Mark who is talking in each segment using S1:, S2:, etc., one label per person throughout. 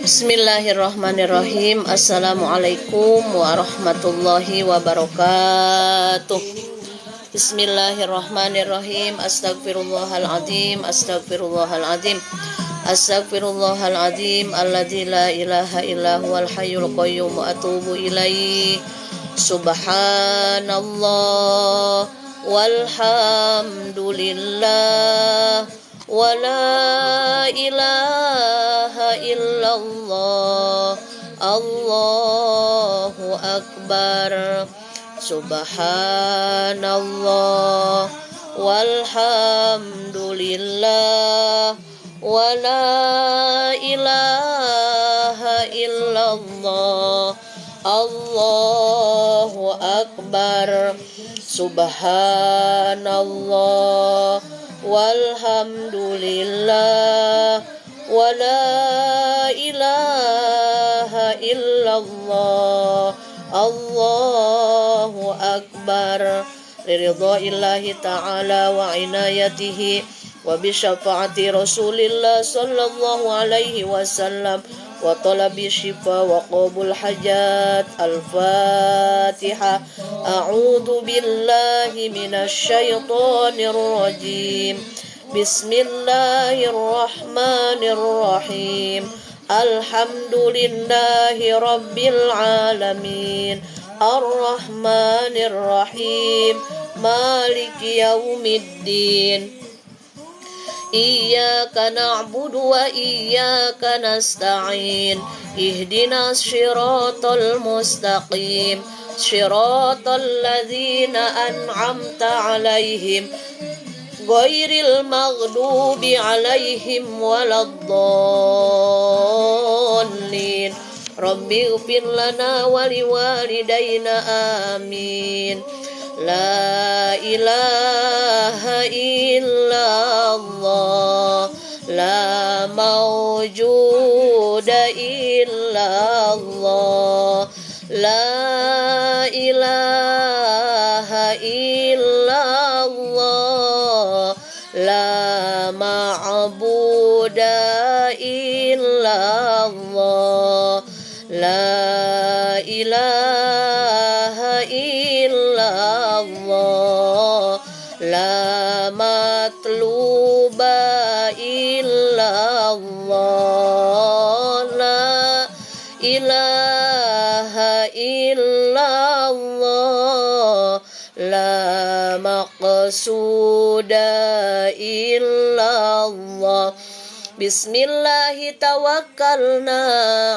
S1: Bismillahirrahmanirrahim. Assalamualaikum warahmatullahi wabarakatuh. Bismillahirrahmanirrahim. Astagfirullahaladzim. Astagfirullahaladzim. Astagfirullahaladzim. Alladzi la ilaha illa huwal hayyul qayyum wa atubu ilaihi. Subhanallah walhamdulillah wa la ilaha illallah. Allahu akbar. Subhanallah walhamdulillah wa la ilaha illallah. Allahu akbar. Subhanallah walhamdulillah wa la ilaha illallah. Allahu akbar. Liridha'illahi ta'ala wa inayatihi wa bisyafaati Rasulillah sallallahu alaihi wasallam wa talabi syifa wa qabul hajat. Al-Fatihah. A'udzu billahi minasyaitonir rajim. Bismillahirrahmanirrahim. Alhamdulillahi rabbil alamin. Ar-Rahmanir Rahim. Maliki yaumiddin. Iyyaka na'budu wa iyyaka nasta'in. Ihdinas shiratal mustaqim. Shiratal ladzina an'amta 'alaihim ghairil maghdubi 'alaihim waladdallin. Rabbighfir lana wa liwalidayna amin. La ilaha illallah, la mawjuda illallah, la ilaha illallah, la ma'buda illallah, la ilaha illallah, la matluba illallah, la ilaha illallah, la maqsuda illallah. Bismillahi tawakkalna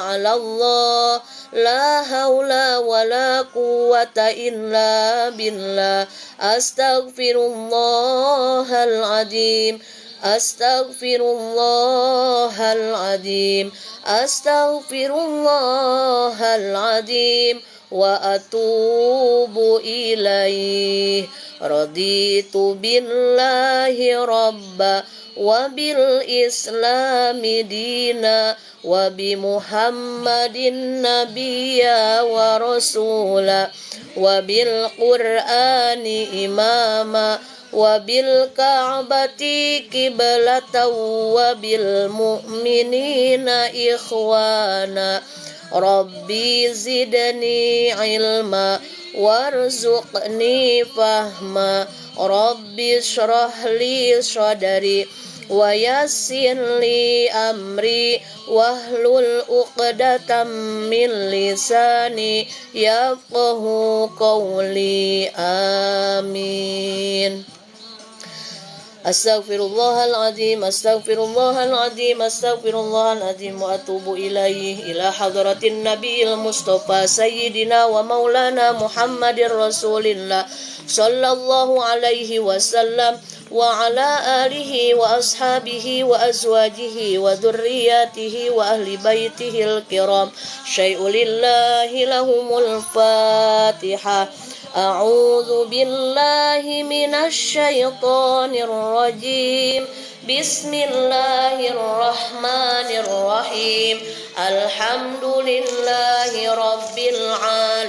S1: 'ala Allah. La haula wa la quwwata illa billah. Astaghfirullahal azim. Astaghfirullahal azim. Astaghfirullahal azim wa atubu ilaih. Raditu billahi rabba wa bil islami dina wa bi Muhammadin nabiyya wa rasula wa bil qur'ani imama wa bil ka'bati qiblatan wa bil mu'minina ikhwana. Rabbi zidni ilma warzuqni fahma. Rabbi shrah li sadri wa yassir li amri wahlul uqdatam min lisani yafqahu qawli. Amin. Astaghfirullahaladzim. Astaghfirullahaladzim. Astaghfirullahaladzim wa atubu ilaih. Ila hadratin nabiyil mustafa sayyidina wa maulana Muhammadir rasulillah sallallahu alaihi wasallam wa ala alihi wa ashabihi wa azwajihi wa dhurriyyatihi wa ahli baitihil kiram. Syai'ulillahi lahumul Fatihah. A'udzu billahi minasy syaithanir rajim. Bismillahirrahmanirrahim. Alhamdulillahi rabbil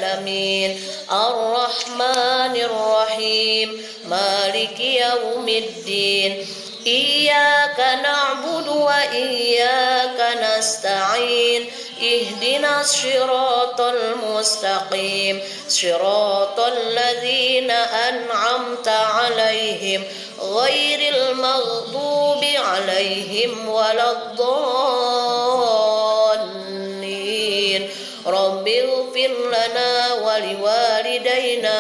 S1: alamin. Ar-Rahmanir Rahim. Maliki yaumiddin. Iyyaka na'budu wa iyyaka nasta'in. ihdinas syiratal mustaqim syiratal ladzina an'amta 'alaihim ghairil maghdubi 'alaihim waladdallin rabbighfir lana wa liwalidayna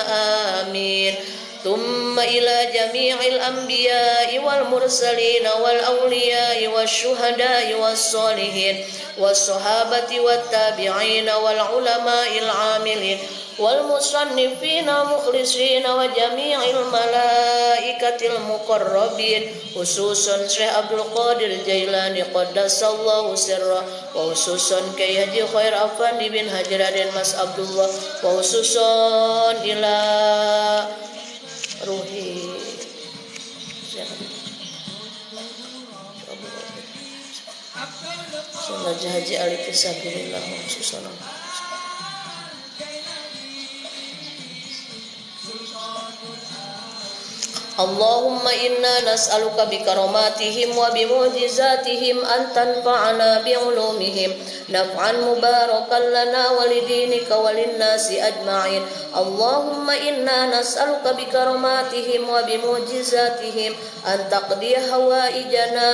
S1: amin. ثم إلى جميع الأنبياء والمرسلين والأولياء والشهداء والصالحين والصحابة والتابعين والعلماء العاملين والمصنفين مخلصين وجميع الملائكة المقربين خصوصا شيخ عبد القادر الجيلاني قدس الله سره وخصوصا كي Haji Khair Afandi bin Haji Raden Mas Abdullah وخصوصا إلى Ruhi Sunajah Haji Ali Fisabilillah Susana. Allahumma inna nas'aluka bikaromatihim wa bimu'jizatihim an tanfa'ana bi'ulumihim naf'an mubarakan lana walidinika walinnasi ajma'in. Allahumma inna nas'aluka bikaromatihim wa bimu'jizatihim an taqdiya hawaijana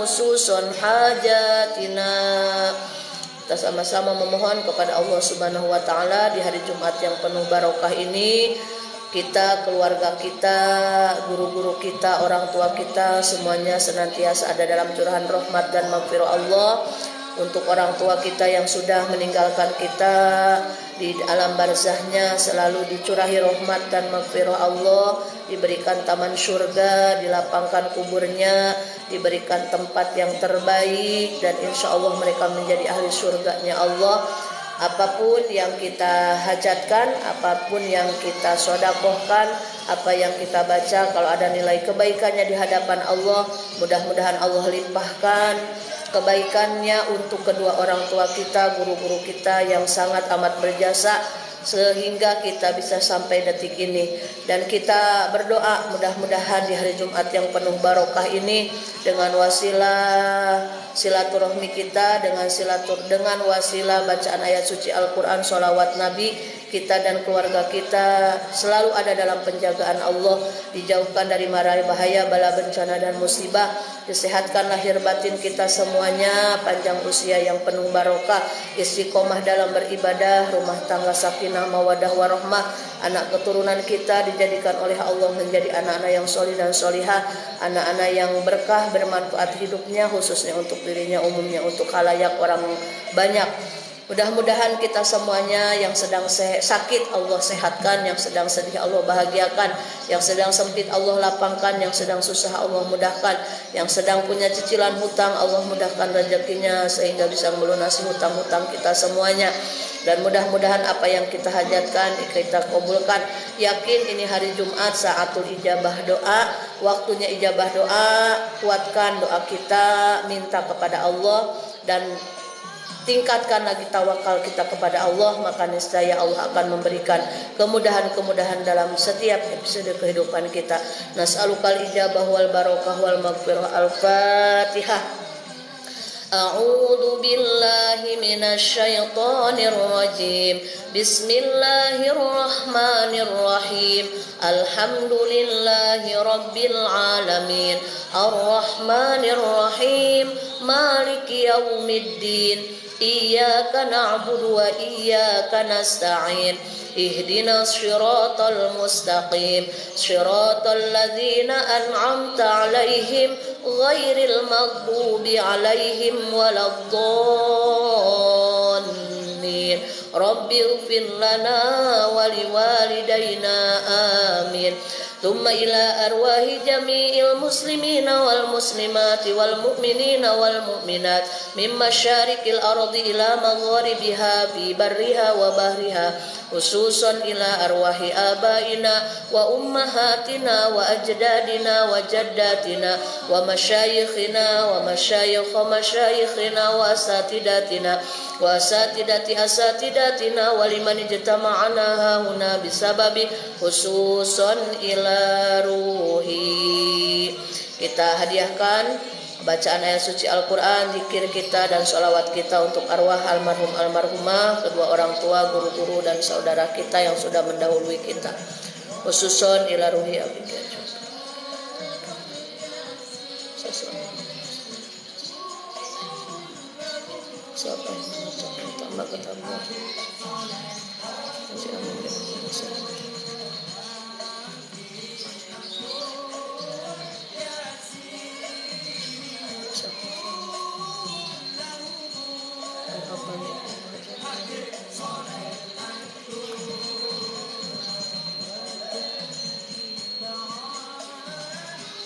S1: hususan hajatina. Kita sama-sama memohon kepada Allah Subhanahu wa taala di hari Jumat yang penuh barokah ini, kita, keluarga kita, guru-guru kita, orang tua kita semuanya senantiasa ada dalam curahan rahmat dan maghfirah Allah. Untuk orang tua kita yang sudah meninggalkan kita di alam barzahnya selalu dicurahi rahmat dan maghfirah Allah, diberikan taman surga, dilapangkan kuburnya, diberikan tempat yang terbaik, dan insya Allah mereka menjadi ahli surganya Allah. Apapun yang kita hajatkan, apapun yang kita sodakohkan, apa yang kita baca, kalau ada nilai kebaikannya di hadapan Allah, mudah-mudahan Allah limpahkan kebaikannya untuk kedua orang tua kita, guru-guru kita yang sangat amat berjasa sehingga kita bisa sampai detik ini. Dan kita berdoa mudah-mudahan di hari Jumat yang penuh barokah ini dengan wasilah silaturahmi kita, dengan wasilah bacaan ayat suci Al-Quran, sholawat Nabi, kita dan keluarga kita selalu ada dalam penjagaan Allah, dijauhkan dari mara bahaya, bala bencana dan musibah, disehatkan lahir batin kita semuanya, panjang usia yang penuh barokah, istiqomah dalam beribadah, rumah tangga sakinah mawadah warahmah, anak keturunan kita dijadikan oleh Allah menjadi anak-anak yang solih dan solihah, anak-anak yang berkah bermanfaat hidupnya, khususnya untuk dirinya, umumnya untuk khalayak orang banyak. Mudah-mudahan kita semuanya yang sedang sakit Allah sehatkan, yang sedang sedih Allah bahagiakan, yang sedang sempit Allah lapangkan, yang sedang susah Allah mudahkan, yang sedang punya cicilan hutang Allah mudahkan rezekinya sehingga bisa melunasi hutang-hutang kita semuanya. Dan mudah-mudahan apa yang kita hajatkan kita kabulkan. Yakin ini hari Jumat saatul ijabah doa, waktunya ijabah doa. Kuatkan doa kita, minta kepada Allah dan tingkatkan lagi tawakal kita kepada Allah, maka niscaya Allah akan memberikan kemudahan-kemudahan dalam setiap episode kehidupan kita. Nas'alukal ijabah wal barokah wal maghfirah. Al-Fatihah. A'udzu billahi minasy syaithanir rajim. Bismillahirrahmanirrahim. Alhamdulillahi rabbil alamin. Arrahmanir rahim. Maliki yaumiddin. Iyyaka na'budu wa iyyaka nasta'in. Ihdinas syiratal mustaqim syiratal ladzina an'amta 'alaihim ghairil maghdubi 'alaihim waladdallin. Rabbighfir lana wa liwalidayna amin. Thumma ila arwahi jami'il muslimina wal muslimati wal mu'minina wal mu'minat min masyariqil ardi ila magharibiha fi barriha wa bahriha, khususan ila arwahi abaina wa ummahatina wa ajdadina wa jaddatina wa masyayikhina wa masyayikh masyayikhina wa asatidatina wa asatidati asatidatina wa liman ijtama'ana huna bisababi khususan ila ruhi. Kita hadiahkan bacaan ayat suci Al-Quran, zikir kita dan sholawat kita untuk arwah almarhum almarhumah, kedua orang tua, guru-guru dan saudara kita yang sudah mendahului kita. Khususon ila ruhi abika. Siapa yang mengucapkan tambah ketambah.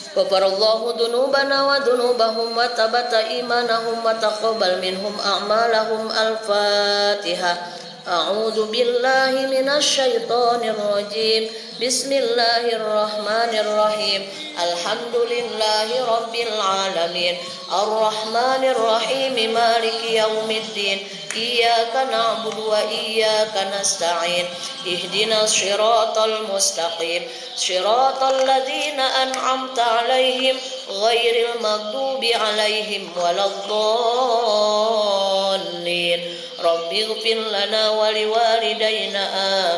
S1: Ghafarallahu dzunubana wa dzunubahum wa tabata imanahum wa taqabbal minhum a'malahum. Al-Fatihah. A'udzu billahi minasy syaithanir rajim. Bismillahirrahmanirrahim. Alhamdulillahi rabbil alamin. Ar-Rahmanir Rahim. Maliki yaumiddin. Iyyaka na'budu wa iyyaka nasta'in. Ihdinas siratal mustaqim. Shiratal ladzina an'amta 'alaihim ghairil maghdubi 'alaihim waladdallin. Rabbighfir lana wa liwalidayna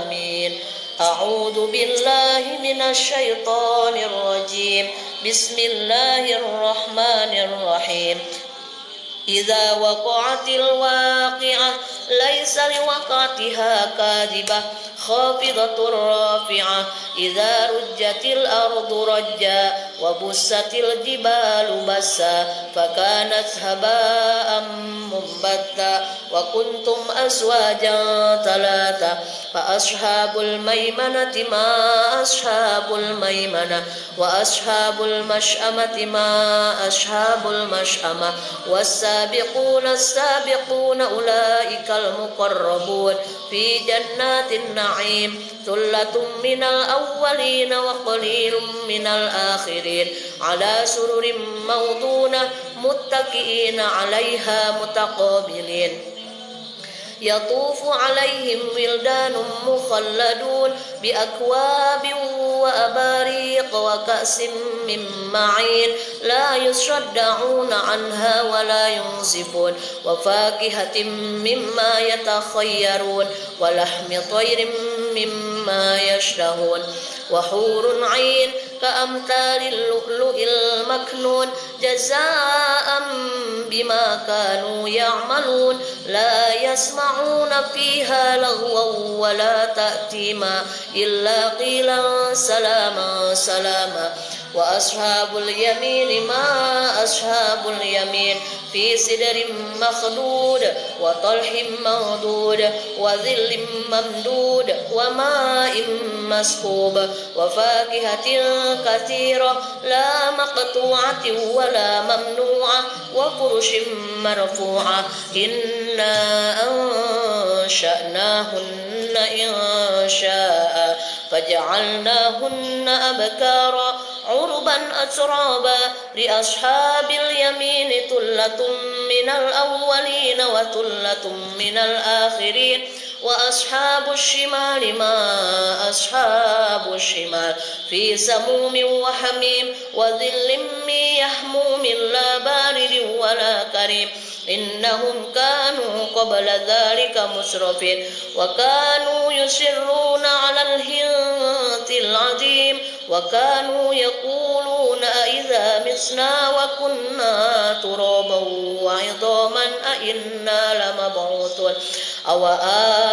S1: amin. A'udzu billahi minasy syaithanir rajim. Bismillahirrahmanirrahim. Idza waqa'atil waqi'ah laisa liwaqa'atiha kadhibah khafidatur rafi'ah. Idza rujjatil ardu rajja wa bussatil jibalu bassa fakanat haba'an mumbatta wa kuntum azwajan talata fa ashabul maimanati ma ashabul maimana wa ashabul mash'amati ma ashabul mash'ama was-sabiquna as-sabiquna ulaikal muqarrabun fi jannatin na'im. Thullatun minal awwalin wa qalilun minal akhirin ala sururin mawdunah muttaqiina 'alaiha mutaqabilin. Yatufu 'alaihim wildanun mukhalladun bi akwabin wa abariq wa ka'sin min ma'in la yusaddauna 'anha wa la yunzifun wa fakihatin mimma yatakhayyarun wa lahmi tayrin mimma yashtahun wa hurun 'ain ka'amtalil lu'lu'il maknun jazaa'an bima kanu ya'malun. La yasma'una fiha lagwan wa la ta'tima illa qilan salaman salama. Wa ashabul yamin ma ashabul yamin fi sidrin makhdud wa talhim mamdud wa dhillin mamdud wa ma'in maskub wa fakihatin katsira la maqtu'atin wa la mamnu'ah wa furushin marfu'ah. Inna ansha'nahunna insha'a faj'alnahunna abkara urban atraba li ashabil yamin tullatun minal awwalin wa tullatun minal akhirin wa ashabus shimali ma ashabus shimal fi samumin wa hamim wa dhillin min yahmumin la baridin wa la karim. Innahum kanu qabla dhalika musrafin wa kanu yusirruna 'alal hintil 'azim wa kanu yaquluna idza misna wa kunna turaban wa 'idhaman a inna lamab'utsun aw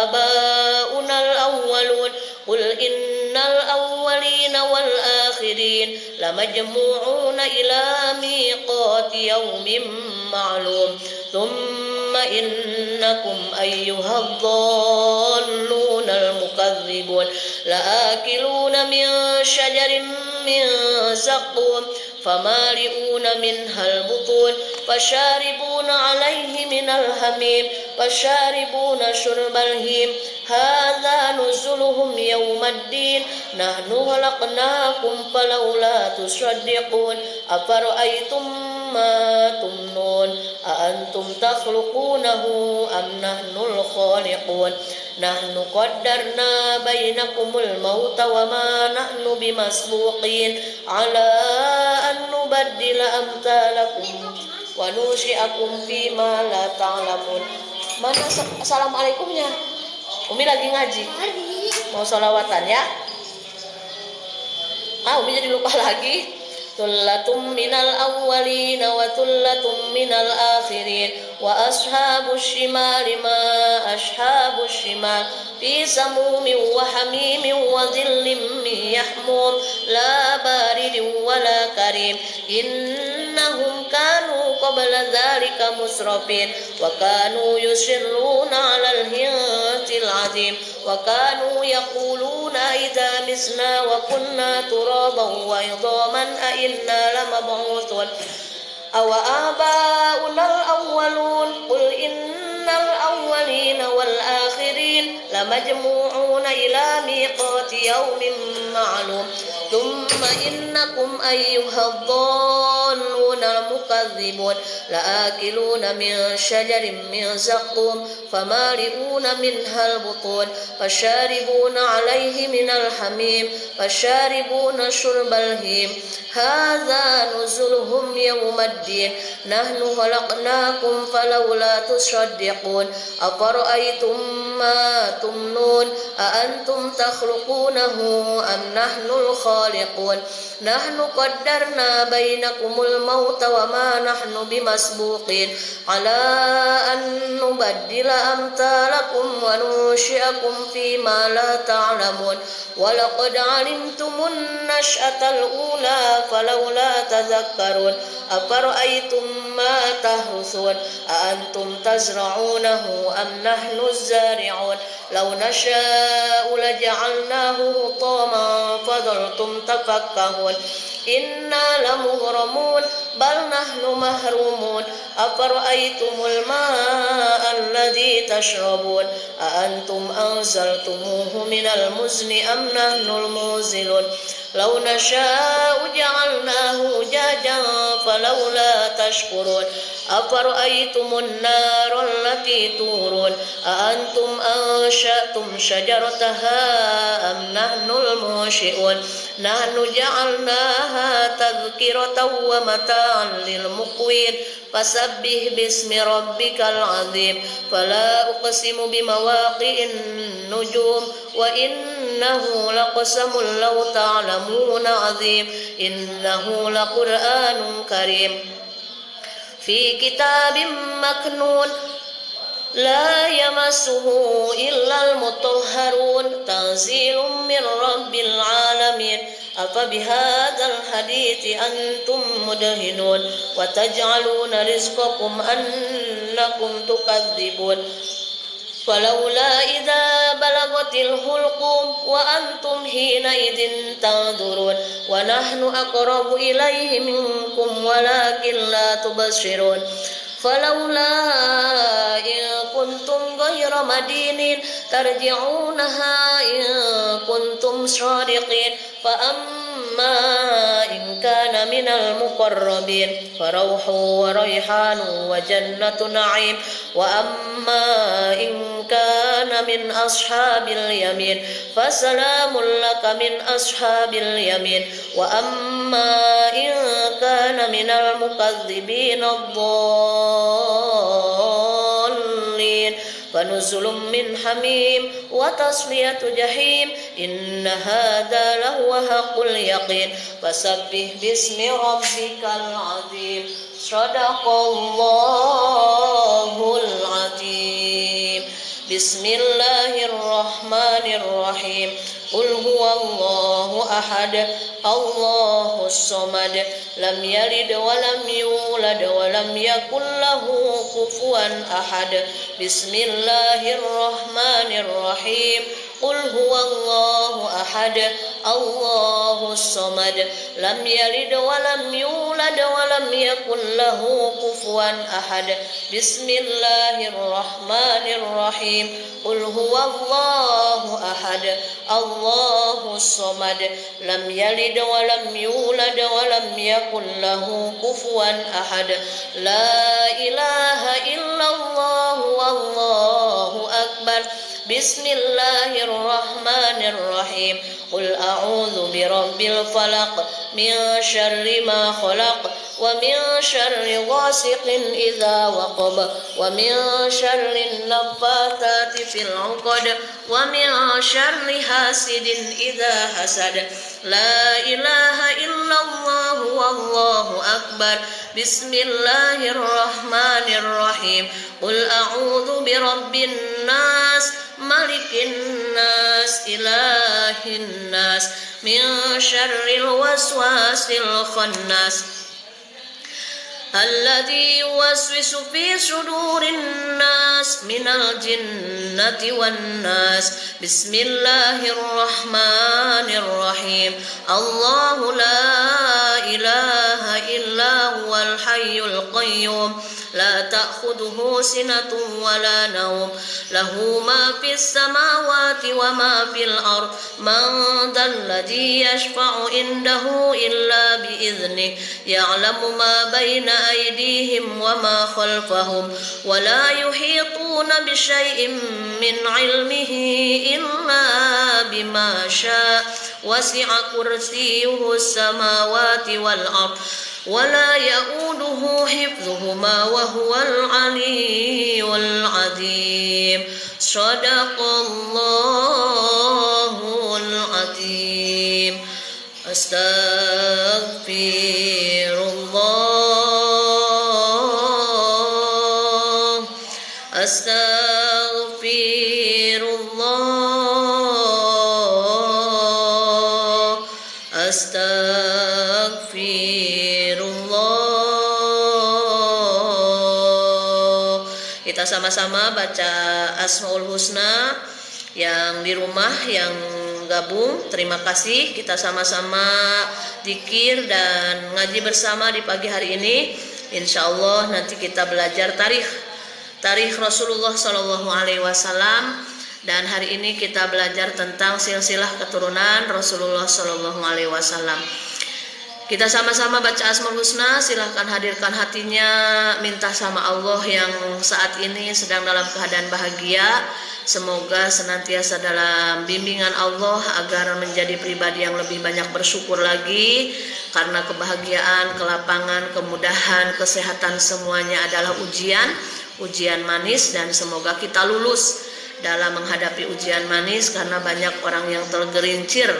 S1: abauna al-awwalun. Qul innal awwalina wal akhirin lamajmu'una ila miqati yawmin ma'lum. Thumma innakum ayyuhadh-dhallunal mukaththibun la'akiluna min shajarin min zaqqum famali'una minhal butun fasharibuna 'alayhi minal hamim fasharibuna syurbal him. Hadza nuzuluhum yawmaddin nahnu khalaqnakum falawla tusaddiqun afara'aytum ma tumnun a antum takhluqunahu am nahnul khaliqun. Nahnu qaddarna bainakumul mauta wa ma nahnu bimasbuqin ala an nubaddila amthalakum wa nusyi'akum fima la ta'lamun. Mana assalamualaikumnya? Umi lagi ngaji. Mau sholawatan ya? Umi jadi lupa lagi. Tullatum minal awwalin wa tullatum minal akhirin wa ashabus shimali ma ashabus shimal fi samumin wa hamimin wa dhillim min yahmum la baridin wa la karim innahum kanu qabla dhalika musrafin wa kanu yusirruna 'alal hintil 'azim wa kanu yaquluna idza misna wa kunna turaban wa idhaman a inna lamab'utsun aw aba'una al-awwalun qul innal awwalina wal akhirin lamajmu'una ila miqati yawmin ma'lum thumma innakum ayyuhadh-dhalluna al-mukaththibun la'akiluna min shajarin min zaqqum famali'una minha al-butun fasharibuna 'alayhi min al-hamim fasharibuna syurbal him hadza nuzuluhum yawmaddin nahnu khalaqnakum falawla tusaddiqun afara'aytum ma tumnun a antum takhluqunahu am nahnul khaliqun nahnu qaddarna bainakumul mauta wa ma nahnu bimasbuqin ala an nubaddila amthalakum wa nusyi'akum fima la ta'lamun wa laqad 'alimtumun nash'atal ula falawla tadhakkarun afara'aytum ma tahrusun a antum tazra'unahu am nahnu az-zari'un law nasha'u laja'alnahu hutaman fadhaltum tafakkahun inna lamughramun bal nahnu mahrumun afara'aytumul ma'a alladhi tashrabun a antum anzaltumuhu minal muzni am nahnul muzilun law nasha'u ja'alnahu jajan falawla tashkurun afara'aytumun nar allati turun a antum ansha'tum shajarataha am nahnul munshi'un nahnu ja'alnaha tadhkiratan wa mata'an lil muqwin fasabbih bismi rabbikal azim fala uqsimu bimawaqi'in nujum wa innahu laqasamun law ta'lamuna azim innahu laqur'anun karim fi kitabim maknun la yamassuhu illal mutahharun tanzilun min rabbil alamin afa bihadzal hadithi antum mudhinun wa taj'aluna rizqakum annakum tukadzibun falawla idza balagatil hulqum wa antum hina idin tanzurun wa nahnu aqrabu ilayhi minkum walakin la tubsirun falawla in kuntum ghayra madinin tarji'unaha in kuntum shadiqin fa amma in kana minal muqarrabin farawhu wa rayhanu wa jannatu na'im wa amma in kana min ashabil yamin fasalamun laka min ashabil yamin wa amma in kana minal mukadzibin ad-dallin fanuzulun min hamim wa tasliyatu jahim inna hadza lahu haqqul yaqin fasabbih bismi rabbikal azim sadaqallahul azim bismillahirrahmanirrahim qul huwallahu ahad allahus samad lam yalid wa lam yulad wa lam yakul lahu kufuwan ahad bismillahirrahmanirrahim qul huwallahu ahad allahus samad lam yalid wa lam yulad wa lam yakul lahu kufuwan ahad bismillahirrahmanirrahim qul huwallahu ahad allahus samad lam yalid wa lam yulad wa lam yakul lahu kufuwan ahad la ilaha illallah wallahu akbar Bismillahirrahmanirrahim. Qul a'udzu birabbil falaq min syarri ma khalaq wa min syarri ghasiqin idza waqab wa min syarri naffatsati fil 'uqad wa min syarri hasidin idza hasad. La ilaha illallah wallahu akbar. Bismillahirrahmanirrahim. Qul a'udzu birabbin nas malikin nas ilahin nas min syarril waswasil khannas alladzi yuwaswisu fi sudurin nas minal jinnati wan nas. Bismillahirrahmanirrahim. Allahu la ilaha illa huwal hayyul qayyum la ta'khudhuhu sinatun wa la nawm lahu ma fis samawati wa ma fil ard man dzalladzi yashfa'u indahu illa bi idznih ya'lamu ma baina aydihim wa ma khalfahum wa la yuhituna bi syai'in min 'ilmihi illa bima syaa wasi'a kursiyyuhu samawati wal ard wa la ya'uduhu hifdhuhuma wa huwal 'aliyyul 'azim. Shadaqallahul 'azim. Astaghfirullah. Astaghfirullah. Astaghfirullah. Kita sama-sama baca Asmaul Husna. Yang di rumah, yang gabung, terima kasih. Kita sama-sama zikir dan ngaji bersama di pagi hari ini. Insya Allah nanti kita belajar tarikh Rasulullah SAW. Dan hari ini kita belajar tentang silsilah keturunan Rasulullah SAW. Kita sama-sama baca Asmaul Husna. Silahkan hadirkan hatinya, minta sama Allah yang saat ini sedang dalam keadaan bahagia. Semoga senantiasa dalam bimbingan Allah agar menjadi pribadi yang lebih banyak bersyukur lagi, karena kebahagiaan, kelapangan, kemudahan, kesehatan semuanya adalah ujian manis, dan semoga kita lulus dalam menghadapi ujian manis, karena banyak orang yang tergelincir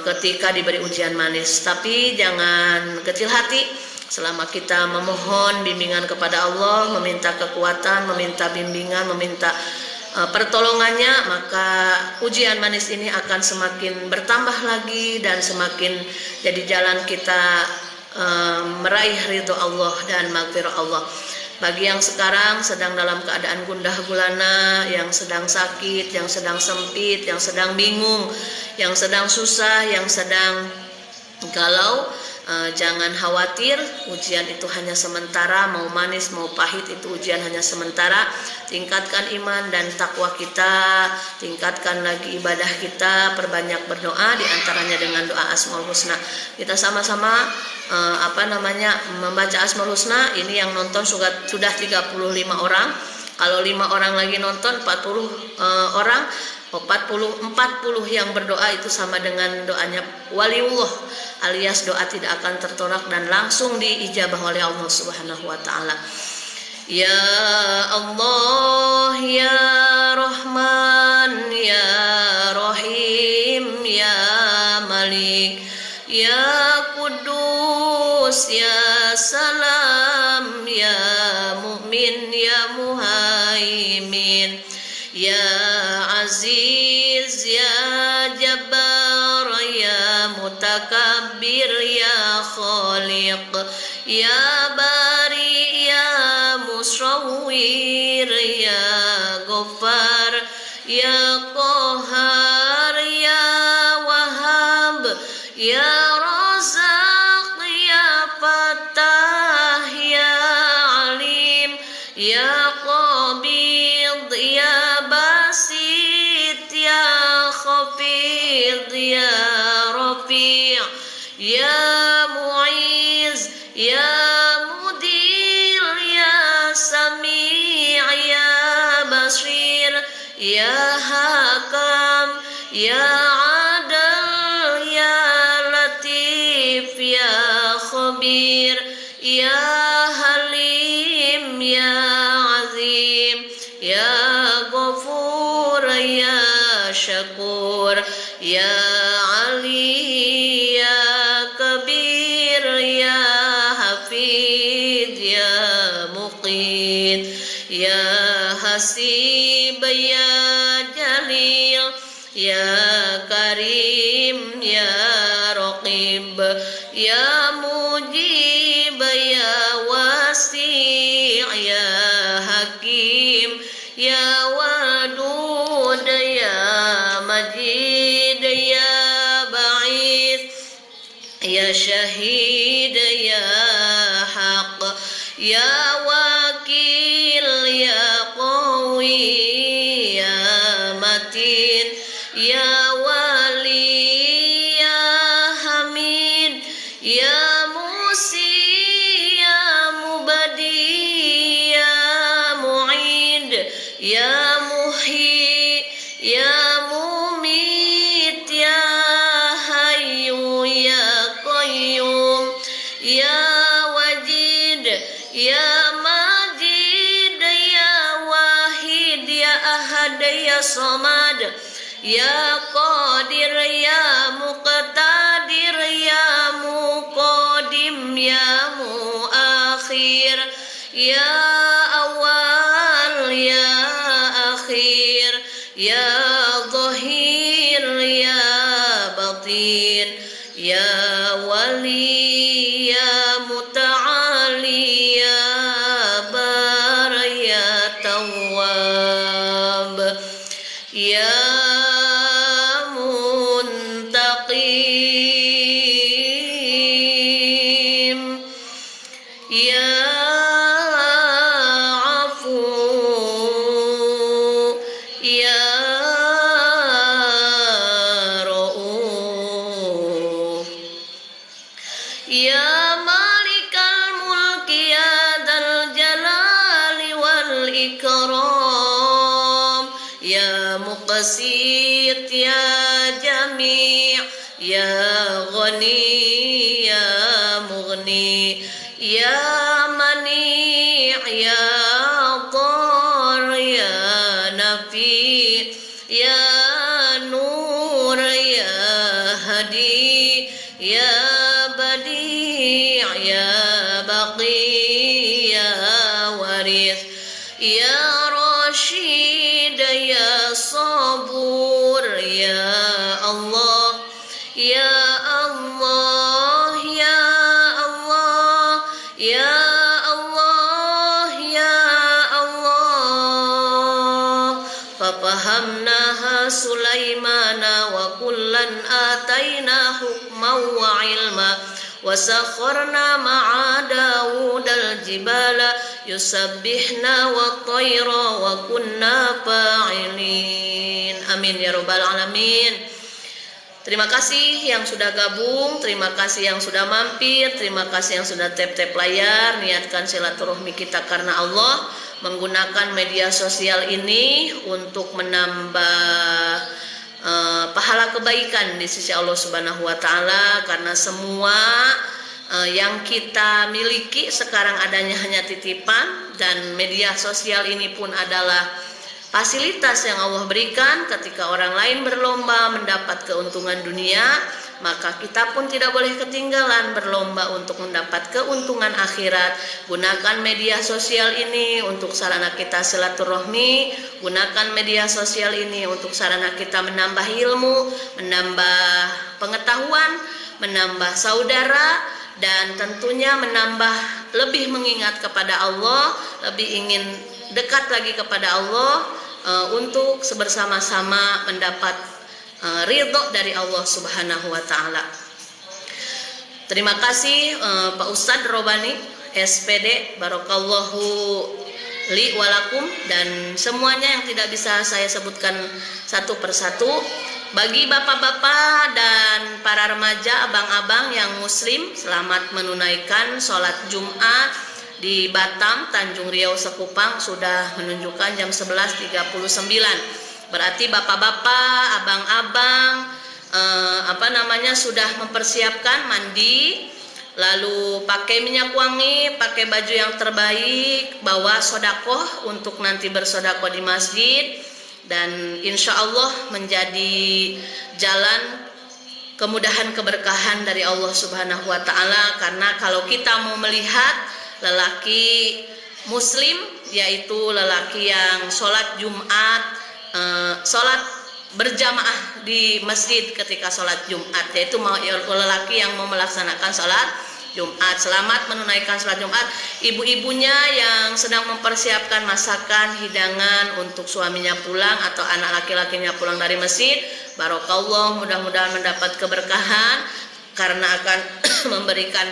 S1: ketika diberi ujian manis. Tapi jangan kecil hati selama kita memohon bimbingan kepada Allah, meminta kekuatan, meminta bimbingan, meminta pertolongannya, maka ujian manis ini akan semakin bertambah lagi dan semakin jadi jalan kita meraih ridho Allah dan maghfirah Allah. Bagi yang sekarang sedang dalam keadaan gundah gulana, yang sedang sakit, yang sedang sempit, yang sedang bingung, yang sedang susah, yang sedang galau, jangan khawatir. Ujian itu hanya sementara, mau manis mau pahit itu ujian hanya sementara. Tingkatkan iman dan takwa kita, tingkatkan lagi ibadah kita, perbanyak berdoa, diantaranya dengan doa Asmaul Husna. Kita sama-sama membaca Asmaul Husna. Ini yang nonton sudah 35 orang. Kalau 5 orang lagi nonton 40 orang. 40 yang berdoa itu sama dengan doanya waliullah, alias doa tidak akan tertolak dan langsung diijabah oleh Allah Subhanahu wa taala. Ya Allah, ya Rahman, ya Rahim, ya Malik, ya Kudus, ya Salam, ya Mu'min, ya Muhaimin, ya Aziz, ya Jabbar, ya Mutakabbir, ya Khaliq, ya Bari, ya Musawwir, ya Ghaffar, ya Qahhar, ya Wahhab, ya Razaq, ya Fattah, ya Alim, ya Qabid, ya Basit, ya Khafid, ya Rafi', ya Mu'iz, ya Mudil, ya Sami', ya Basir, ya Hakam, ya Adal, ya Latif, ya Khabir, ya Halim, ya Azim, ya Ghafur, ya Syakur, ya Ali, ya Kabir, ya Hafid, ya Muqit, ya Hasib, ya Jalil, ya Karim, ya Raqib, ya Mujib, ya Wasi', ya Hakim, ya Wadud, ya Majid, ya Ba'id, ya Syahid, ya Haq, ya Wakil, ya Qawi, ya Matin, ya Wali, ya Hamid, ya Musi, ya Mubadi, ya Mu'id, ya Muhi, ya Mumit, ya Hayyu, ya Qayyum, ya Wajid, ya Majid, ya Wahid, ya Ahad, ya Samad, ya Qadir, ya Muqtadir, ya Muqadim, ya Muakhir, ya Awal, ya Akhir, ya Zahir, ya Batin, ya Wali, ya Muta'ali, ya Bar, ya Tawwab, ya Muntaqim, ya Afu, ya Ra'uf, ya Malikal Mulki, ya Dzal Jalali wal Ikram, ya Muqsit, ya Jami', ya Ghani, ya Mughni, ya Mani', ya Dhar, ya Nafi, ya Nur, ya Hadi, ya Badi', ya Baqi, ya Warith, ya Rashid, ya Sabur, ya Allah, ya Allah, ya Allah, ya Allah, ya Allah. Fafahamnaha Sulaimana wa kullan ataina hukman wa ilma wa sakharna ma'a Dawudal jibala yusabbihna wa tayra wa kunna fa'ilin. Amin ya rabbal alamin. Terima kasih yang sudah gabung, terima kasih yang sudah mampir, terima kasih yang sudah tap-tap layar. Niatkan silaturahmi kita karena Allah, menggunakan media sosial ini untuk menambah pahala kebaikan di sisi Allah Subhanahu wa taala, karena semua yang kita miliki sekarang adanya hanya titipan, dan media sosial ini pun adalah fasilitas yang Allah berikan. Ketika orang lain berlomba mendapat keuntungan dunia, maka kita pun tidak boleh ketinggalan berlomba untuk mendapat keuntungan akhirat. Gunakan media sosial ini untuk sarana kita silaturahmi, gunakan media sosial ini untuk sarana kita menambah ilmu, menambah pengetahuan, menambah saudara, dan tentunya menambah lebih mengingat kepada Allah, lebih ingin dekat lagi kepada Allah, untuk bersama-sama mendapat ridho dari Allah Subhanahu wa taala. Terima kasih Pak Ustadz Robani SPD, Barakallahu li walakum, dan semuanya yang tidak bisa saya sebutkan satu persatu. Bagi bapak-bapak dan para remaja, abang-abang yang muslim, selamat menunaikan sholat Jumat di Batam, Tanjung Riau, Sekupang. Sudah menunjukkan jam 11.39. Berarti bapak-bapak, abang-abang sudah mempersiapkan mandi, lalu pakai minyak wangi, pakai baju yang terbaik, bawa sodakoh untuk nanti bersodakoh di masjid, dan insya Allah menjadi jalan kemudahan keberkahan dari Allah Subhanahu wa Ta'ala. Karena kalau kita mau melihat lelaki muslim, yaitu lelaki yang sholat Jumat, sholat berjamaah di masjid ketika sholat Jumat, yaitu lelaki yang mau melaksanakan sholat Jumat, selamat menunaikan sholat Jumat. Ibu-ibunya yang sedang mempersiapkan masakan hidangan untuk suaminya pulang atau anak laki-lakinya pulang dari masjid, barokallah, mudah-mudahan mendapat keberkahan karena akan memberikan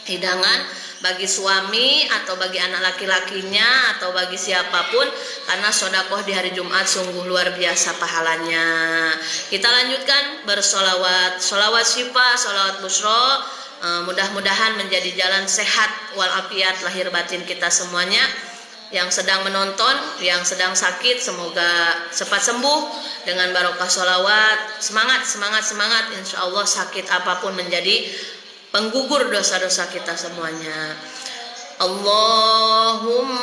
S1: hidangan bagi suami atau bagi anak laki-lakinya atau bagi siapapun, karena sodakoh di hari Jumat sungguh luar biasa pahalanya. Kita lanjutkan bersolawat, solawat syifa, solawat busro. Mudah-mudahan menjadi jalan sehat walafiat lahir batin kita semuanya. Yang sedang menonton, yang sedang sakit, semoga cepat sembuh dengan barokah solawat. Semangat, semangat, semangat. Insya Allah sakit apapun menjadi penggugur dosa-dosa kita semuanya. Allahumma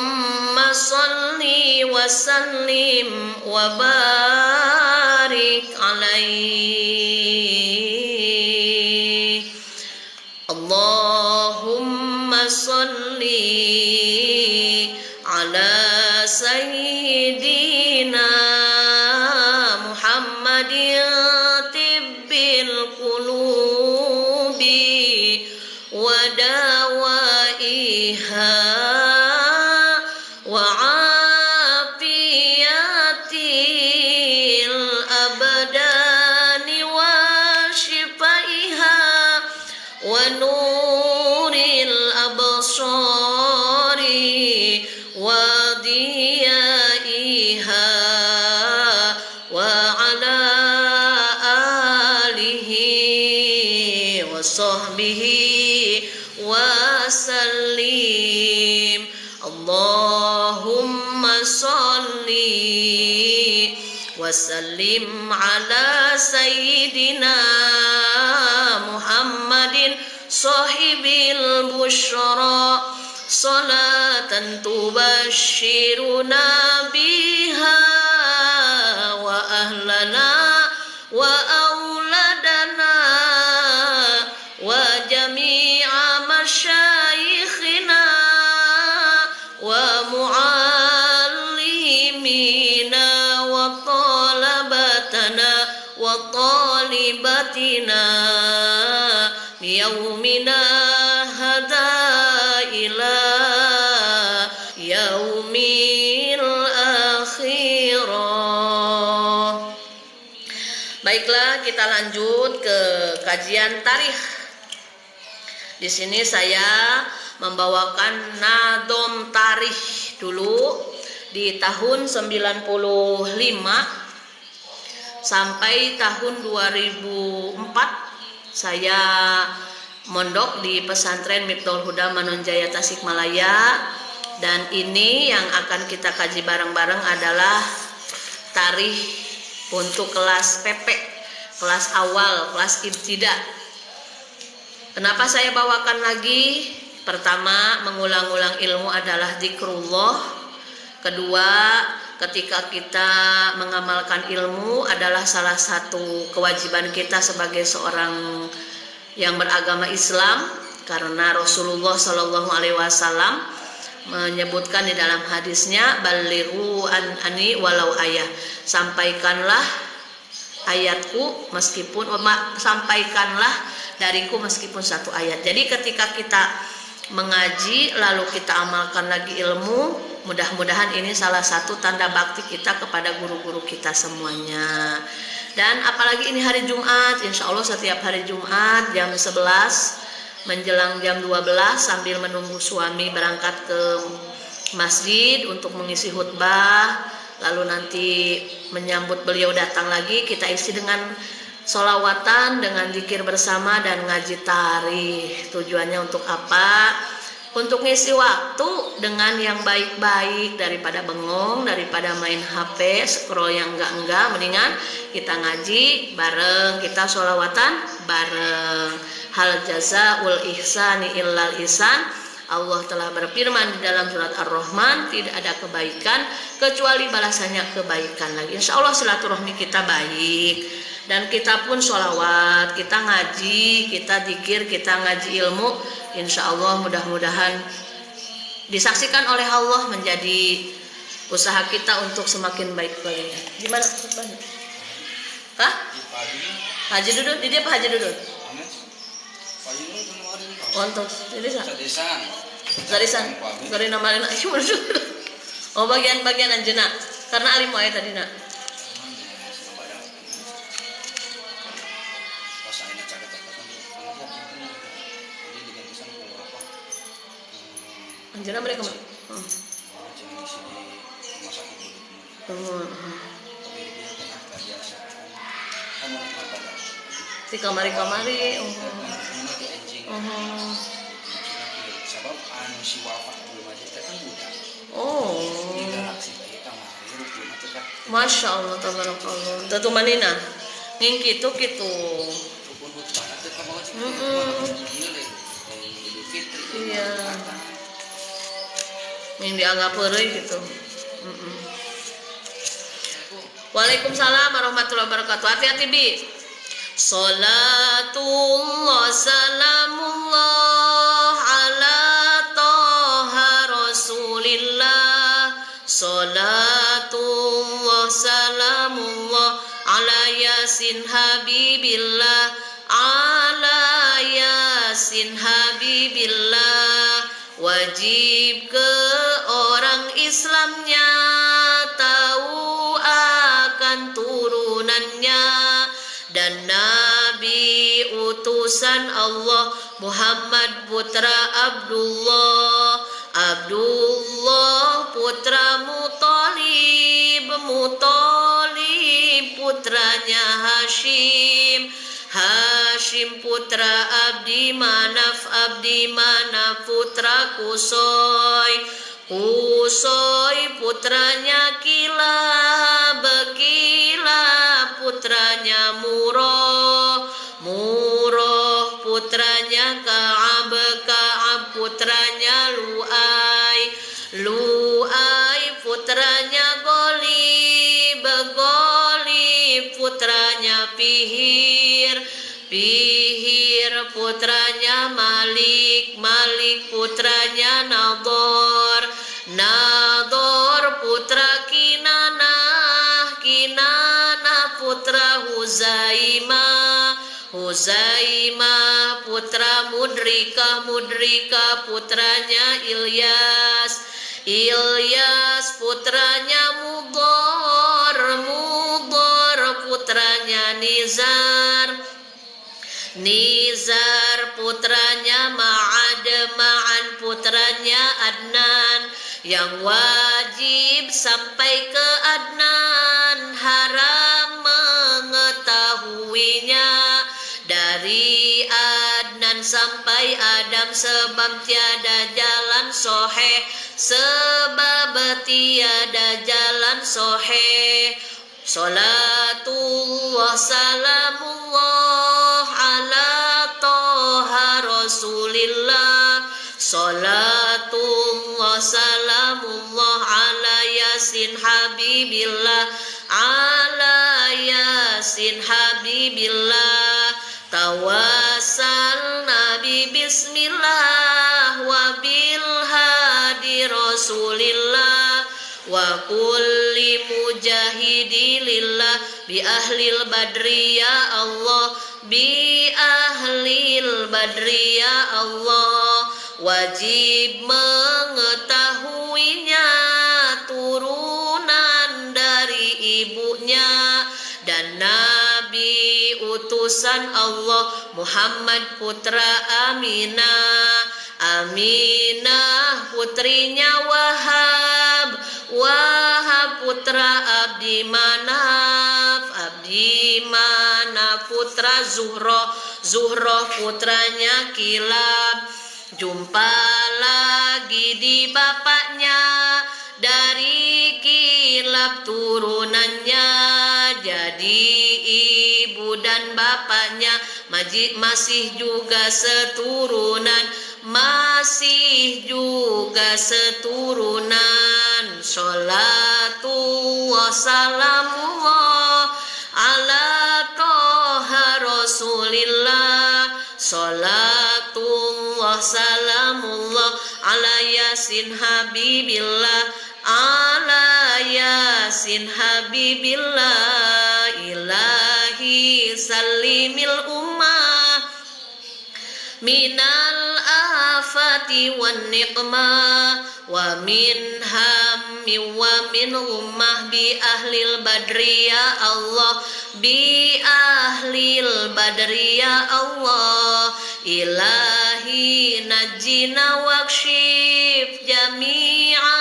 S1: salli wa sallim wa barik alaihi. Allahumma salli ala sayyidina Muhammadin tibbil qulubi wa dawaiha wa afiyatil abdani wa shifaiha wa nuril absari wa diyaiha wa ala alihi wa sahbihi wa sallim. Allahumma salli wa sallim ala sayyidina Muhammadin sahibil busyra salatan tubashiruna biha wa ahlana wa auladana wa jami'a masyayikhina wa muallimina wa talabatana wa talibatina biyaumina hada ila yaumil akhirah. Baiklah, kita lanjut ke kajian tarikh. Di sini saya membawakan nadom tarikh dulu di tahun 95 sampai tahun 2004 saya mondok di pesantren Miftahul Huda Manonjaya Tasikmalaya, dan ini yang akan kita kaji bareng-bareng adalah tarikh untuk kelas PP, kelas awal, kelas ibtida. Kenapa saya bawakan lagi? Pertama, mengulang-ulang ilmu adalah zikrullah. Kedua, ketika kita mengamalkan ilmu adalah salah satu kewajiban kita sebagai seorang yang beragama Islam, karena Rasulullah Shallallahu Alaihi Wasallam menyebutkan di dalam hadisnya, balighu anni walau ayah, sampaikanlah ayatku meskipun sampaikanlah dariku meskipun satu ayat. Jadi ketika kita mengaji lalu kita amalkan lagi ilmu, mudah-mudahan ini salah satu tanda bakti kita kepada guru-guru kita semuanya. Dan apalagi ini hari Jumat, insya Allah setiap hari Jumat jam 11 menjelang jam 12 sambil menunggu suami berangkat ke masjid untuk mengisi khutbah, lalu nanti menyambut beliau datang lagi, kita isi dengan sholawatan, dengan zikir bersama dan ngaji tarikh. Tujuannya untuk apa? untuk ngisi waktu dengan yang baik-baik, daripada bengong, daripada main HP, scroll yang enggak, mendingan kita ngaji bareng, kita sholawatan bareng. Hal jazaul ihsani illal ihsan. Allah telah berfirman di dalam surat Ar-Rahman, tidak ada kebaikan kecuali balasannya kebaikan lagi. Insya Allah silaturahmi kita baik, dan kita pun sholawat, kita ngaji, kita zikir, kita ngaji ilmu. Insya Allah mudah-mudahan disaksikan oleh Allah menjadi usaha kita untuk semakin baik lagi. Gimana? Hah? Haji Dudut, di dia Pak Haji Dudut. Untuk Sarisan, sorry nama lain. Oh bagian-bagian anjeuna, karena alimu aya tadi nak. Anjeuna mereka mah. Di kamari-kamari. Oh. Masya Allah, tabarakallah. Tentu manina, nging gitu. Iya. Yang dianggap heureuy gitu. Waalaikumsalam warahmatullahi wabarakatuh. Hati-hati Bi. Salatullah salamullah ala toha rasulillah. Salatullah salamullah ala yasin habibillah. Ala yasin habibillah. Wajib ke orang Islamnya tahu akan turunannya, dan Nabi utusan Allah Muhammad putra Abdullah, Abdullah putra Muthalib, Muthalib putranya Hashim, Hashim putra Abdi Manaf, Abdi Manaf putra Qusay, Qusay putranya Kilab, Kilab putranya Murrah, Murrah putranya Ka'ab, Ka'ab putranya Lu'ay, Lu'ay putranya Ghalib, Ghalib putranya Fihir, Fihir putranya Malik, Malik putranya Nador, Nador putra Kinanah, Kinanah putra Huzaimah, Huzaimah putra Mudrikah, Mudrikah putranya Ilyas, Ilyas putranya Mudhar, Mudhar putranya Nizar, Nizar putranya Ma'ad, Ma'an putranya Adnan. Yang wajib sampai ke Adnan, haram mengetahuinya. Dari Adnan sampai Adam, sebab tiada jalan soheh, sebab tiada jalan soheh. Salatullah salamullah ala toha rasulillah. Salatullah salamullah ala yasin habibillah, ala yasin habibillah. Tawasal nabi bismillah wa bil hadi rasulillah wa kulli mujahidi lillah bi ahlil badri ya Allah, bi ahlil badri ya Allah. Wajib mengetahuinya turunan dari ibunya, dan Nabi utusan Allah Muhammad putra Aminah, Aminah putrinya Wahab, Wahab putra Abdi Manaf, Abdi Manaf putra Zuhroh, Zuhroh putranya Kilab, jumpa lagi di bapaknya, dari kilap turunannya jadi ibu dan bapaknya masih juga seturunan, masih juga seturunan. Sholatu wassalamullah ala toha rasulillah, sholatu wassalamullah ala yasin habibillah, ala yasin habibillah. Ilahi salimil ummah minal afati wan niqmah wa min hammi wa min ummah bi ahlil badri ya Allah, bi ahlil badri ya Allah. Ilahi najjina wakshif jami'a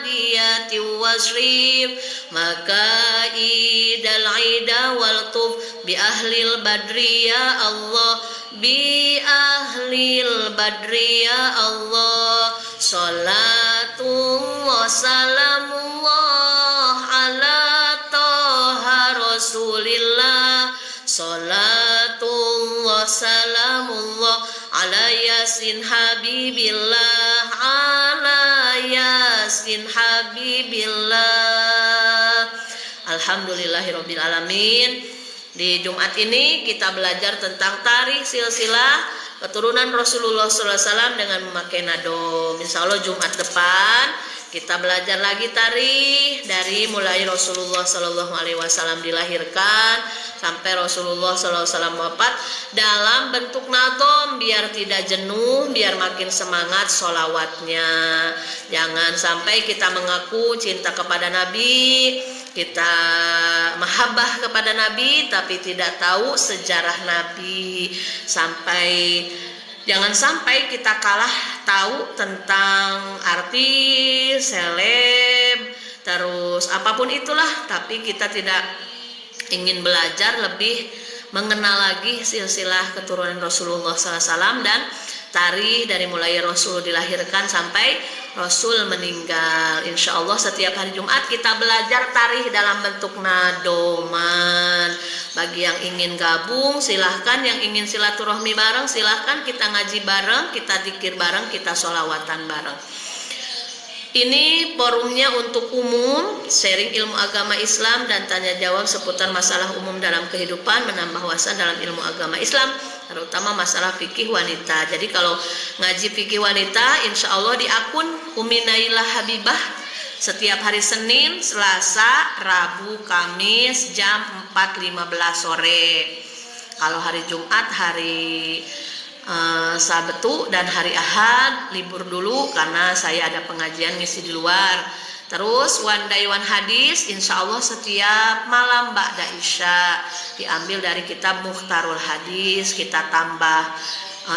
S1: diyati wasrif makaidal aida wal tuf bi ahlil badri ya Allah, bi ahlil badri ya Allah. Salatu wassalamullah ala toha rasulillah, salatu wassalamullah ala yasin habibillah, ala yasin habibillah. Alhamdulillahirabbil alamin. Di Jumat ini kita belajar tentang tarikh silsilah keturunan Rasulullah SAW dengan memakai nado. Insya Allah Jumat depan kita belajar lagi tarikh dari mulai Rasulullah SAW dilahirkan sampai Rasulullah SAW wafat dalam bentuk nadom, biar tidak jenuh, biar makin semangat sholawatnya. Jangan sampai kita mengaku cinta kepada Nabi, kita mahabbah kepada Nabi tapi tidak tahu sejarah Nabi. Jangan sampai kita kalah tahu tentang artis, seleb, terus apapun itulah, tapi kita tidak ingin belajar lebih mengenal lagi silsilah keturunan Rasulullah SAW dan tarikh dari mulai Rasul dilahirkan sampai Rasul meninggal. Insya Allah setiap hari Jumat kita belajar tarikh dalam bentuk nadoman. Bagi yang ingin gabung silahkan, yang ingin silaturahmi bareng silahkan, kita ngaji bareng, kita zikir bareng, kita sholawatan bareng. Ini forumnya untuk umum, sharing ilmu agama Islam dan tanya jawab seputar masalah umum dalam kehidupan, menambah wawasan dalam ilmu agama Islam, terutama masalah fikih wanita. Jadi kalau ngaji fikih wanita, insya Allah di akun Umi Naila Habibah setiap hari Senin, Selasa, Rabu, Kamis jam 4.15 sore. Kalau hari Jumat, hari Sabtu dan hari Ahad libur dulu karena saya ada pengajian ngisi di luar. Terus one day one hadis insya Allah setiap malam ba'da isya diambil dari kitab Mukhtarul Hadis. Kita tambah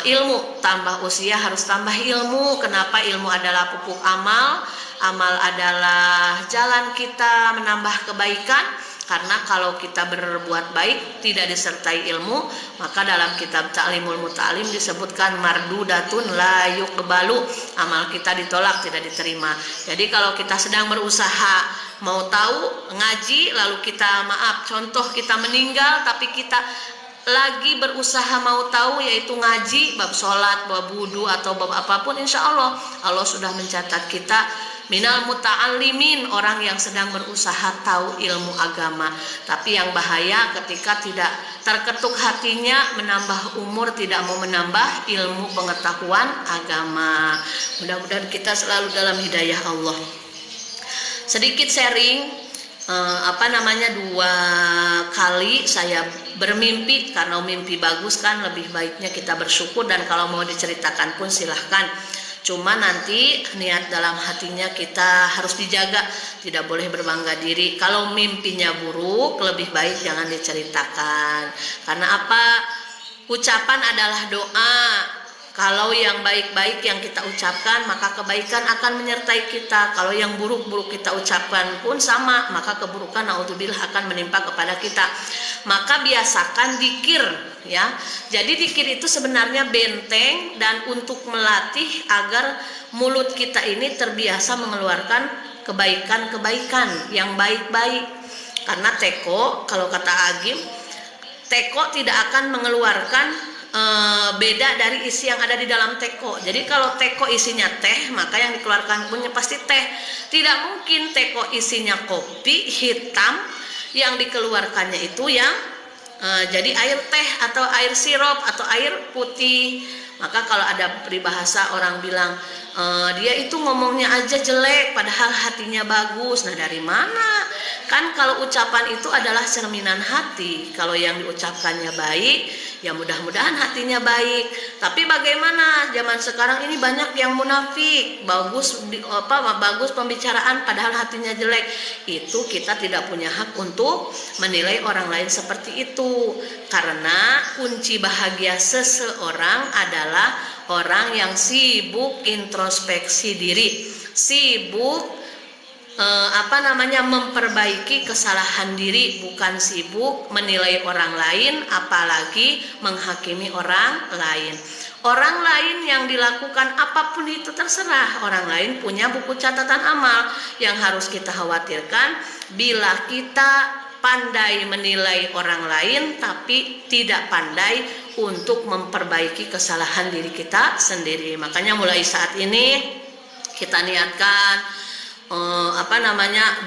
S1: ilmu, tambah usia harus tambah ilmu. Kenapa? Ilmu adalah pupuk amal, amal adalah jalan kita menambah kebaikan. Karena kalau kita berbuat baik tidak disertai ilmu, maka dalam kitab Ta'limul Muta'alim disebutkan mardudatun la yuqbalu, amal kita ditolak, tidak diterima. Jadi kalau kita sedang berusaha mau tahu ngaji, lalu kita contoh kita meninggal tapi kita lagi berusaha mau tahu, yaitu ngaji bab sholat, bab wudu atau bab apapun, insya Allah Allah sudah mencatat kita minal muta'allimin, orang yang sedang berusaha tahu ilmu agama. Tapi yang bahaya ketika tidak terketuk hatinya menambah umur, tidak mau menambah ilmu pengetahuan agama. Mudah-mudahan kita selalu dalam hidayah Allah. Sedikit sharing, 2 kali saya bermimpi, karena mimpi bagus kan lebih baiknya kita bersyukur, dan kalau mau diceritakan pun silahkan. Cuma nanti niat dalam hatinya kita harus dijaga, tidak boleh berbangga diri. Kalau mimpinya buruk lebih baik jangan diceritakan. Karena apa? Ucapan adalah doa. Kalau yang baik-baik yang kita ucapkan, maka kebaikan akan menyertai kita. Kalau yang buruk-buruk kita ucapkan pun sama, maka keburukan naudzubillah akan menimpa kepada kita. Maka biasakan dzikir ya. Jadi dzikir itu sebenarnya benteng dan untuk melatih agar mulut kita ini terbiasa mengeluarkan kebaikan-kebaikan yang baik-baik. Karena teko, kalau kata Agim, teko tidak akan mengeluarkan beda dari isi yang ada di dalam teko. Jadi kalau teko isinya teh, maka yang dikeluarkan punya pasti teh. Tidak mungkin teko isinya kopi hitam, yang dikeluarkannya itu yang jadi air teh atau air sirup atau air putih. Maka kalau ada peribahasa orang bilang dia itu ngomongnya aja jelek padahal hatinya bagus. Nah, dari mana? Kan kalau ucapan itu adalah cerminan hati. Kalau yang diucapkannya baik, ya mudah-mudahan hatinya baik. Tapi bagaimana zaman sekarang ini banyak yang munafik, bagus pembicaraan padahal hatinya jelek. Itu kita tidak punya hak untuk menilai orang lain seperti itu. Karena kunci bahagia seseorang adalah orang yang sibuk introspeksi diri, sibuk memperbaiki kesalahan diri, bukan sibuk menilai orang lain, apalagi menghakimi orang lain. Orang lain yang dilakukan apapun itu terserah. Orang lain punya buku catatan amal. Yang harus kita khawatirkan bila kita pandai menilai orang lain tapi tidak pandai untuk memperbaiki kesalahan diri kita sendiri. Makanya mulai saat ini kita niatkan 2023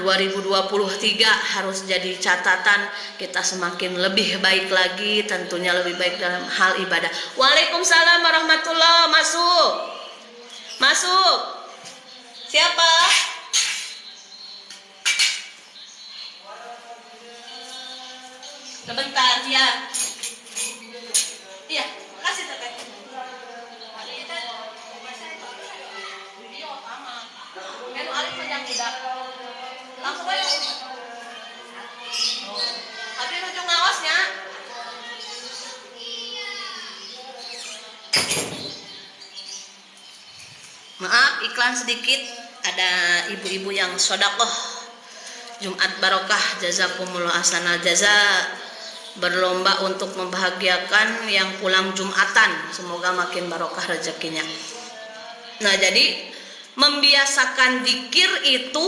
S1: harus jadi catatan kita semakin lebih baik lagi, tentunya lebih baik dalam hal ibadah. Waalaikumsalam warahmatullahi. Masuk. Siapa? Sebentar ya. Iya, makasih Teteh. Tidak langsung aja. Tapi ujung ngawasnya. Maaf, iklan sedikit. Ada ibu-ibu yang sodakoh Jumat barokah, jazakumullah ahsanal jaza, berlomba untuk membahagiakan yang pulang Jumatan. Semoga makin barokah rezekinya. Nah, jadi membiasakan dzikir itu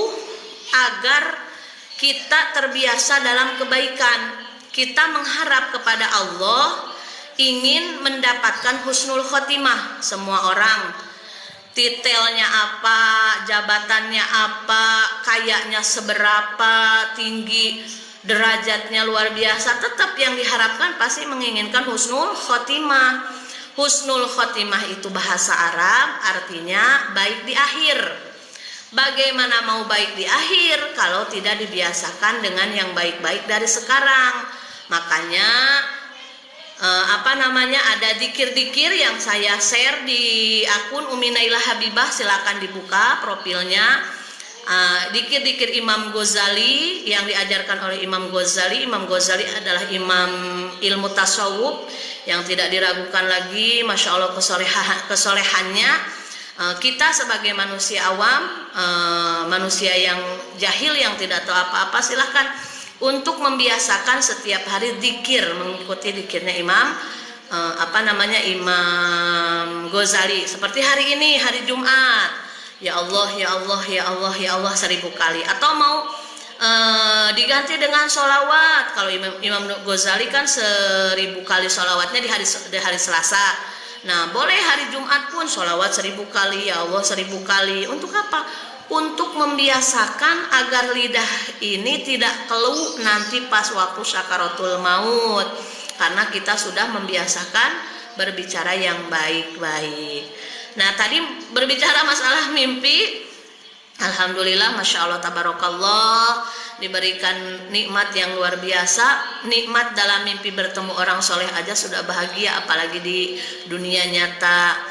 S1: agar kita terbiasa dalam kebaikan. Kita mengharap kepada Allah, ingin mendapatkan husnul khotimah. Semua orang titelnya apa, jabatannya apa, kayaknya seberapa, tinggi derajatnya luar biasa, tetap yang diharapkan pasti menginginkan husnul khotimah. Husnul khotimah itu bahasa Arab, artinya baik di akhir. Bagaimana mau baik di akhir kalau tidak dibiasakan dengan yang baik-baik dari sekarang? Makanya ada dzikir-dzikir yang saya share di akun Umi Nailah Habibah, silakan dibuka profilnya. Dzikir-dzikir Imam Ghazali yang diajarkan oleh Imam Ghazali. Imam Ghazali adalah imam ilmu tasawuf yang tidak diragukan lagi, masya Allah kesolehannya. Kita sebagai manusia awam, manusia yang jahil yang tidak tahu apa-apa, silahkan untuk membiasakan setiap hari dzikir, mengikuti dzikirnya Imam Imam Ghazali. Seperti hari ini, hari Jumat, ya Allah, ya Allah, ya Allah, ya Allah 1000 kali. Atau mau diganti dengan sholawat. Kalau Imam Ghazali kan 1000 kali sholawatnya di hari Selasa. Nah, boleh hari Jumat pun sholawat 1000 kali, ya Allah 1000 kali. Untuk apa? Untuk membiasakan agar lidah ini tidak keluh nanti pas waktu sakaratul maut. Karena kita sudah membiasakan berbicara yang baik-baik. Nah, tadi berbicara masalah mimpi. Alhamdulillah, masya Allah, tabarakallah, diberikan nikmat yang luar biasa. Nikmat dalam mimpi bertemu orang soleh aja sudah bahagia, apalagi di dunia nyata.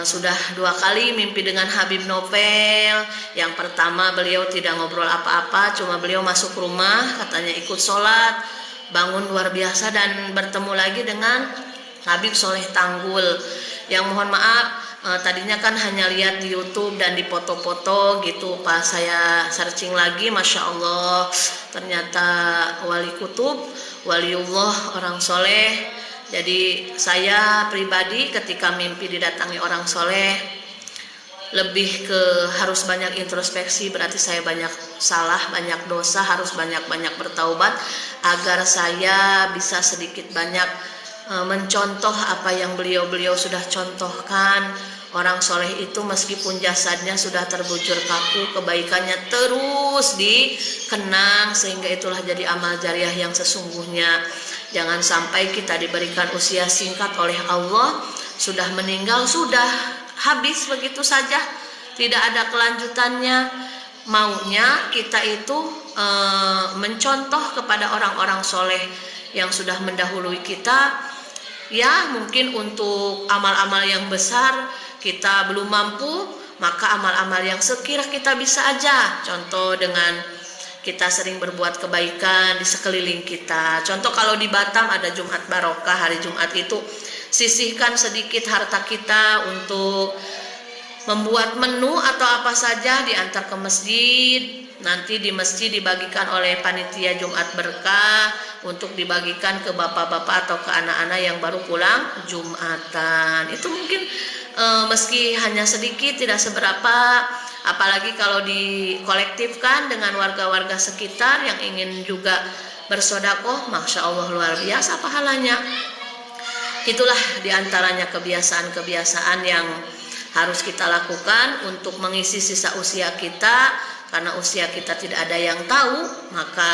S1: Sudah 2 kali mimpi dengan Habib Novel. Yang pertama beliau tidak ngobrol apa-apa, cuma beliau masuk rumah, katanya ikut sholat, bangun luar biasa, dan bertemu lagi dengan Habib Soleh Tanggul. Yang mohon maaf, tadinya kan hanya lihat di YouTube dan di foto-foto gitu. Pas saya searching lagi, Masya Allah, ternyata wali kutub, waliullah, orang soleh. Jadi saya pribadi ketika mimpi didatangi orang soleh, lebih ke harus banyak introspeksi, berarti saya banyak salah, banyak dosa, harus banyak-banyak bertaubat agar saya bisa sedikit banyak mencontoh apa yang beliau-beliau sudah contohkan. Orang soleh itu meskipun jasadnya sudah terbujur kaku, kebaikannya terus dikenang, sehingga itulah jadi amal jariah yang sesungguhnya. Jangan sampai kita diberikan usia singkat oleh Allah, sudah meninggal, sudah habis begitu saja, tidak ada kelanjutannya. Maunya kita itu mencontoh kepada orang-orang soleh yang sudah mendahului kita. Ya mungkin untuk amal-amal yang besar kita belum mampu, maka amal-amal yang sekira kita bisa aja. Contoh dengan kita sering berbuat kebaikan di sekeliling kita. Contoh kalau di Batam ada Jumat Barokah, hari Jumat itu sisihkan sedikit harta kita untuk membuat menu atau apa saja, diantar ke masjid. Nanti di masjid dibagikan oleh panitia Jumat Berkah untuk dibagikan ke bapak-bapak atau ke anak-anak yang baru pulang Jumatan. Itu mungkin meski hanya sedikit, tidak seberapa, apalagi kalau dikolektifkan dengan warga-warga sekitar yang ingin juga bersodakoh, Masya Allah luar biasa pahalanya. Itulah diantaranya kebiasaan-kebiasaan yang harus kita lakukan untuk mengisi sisa usia kita. Karena usia kita tidak ada yang tahu, maka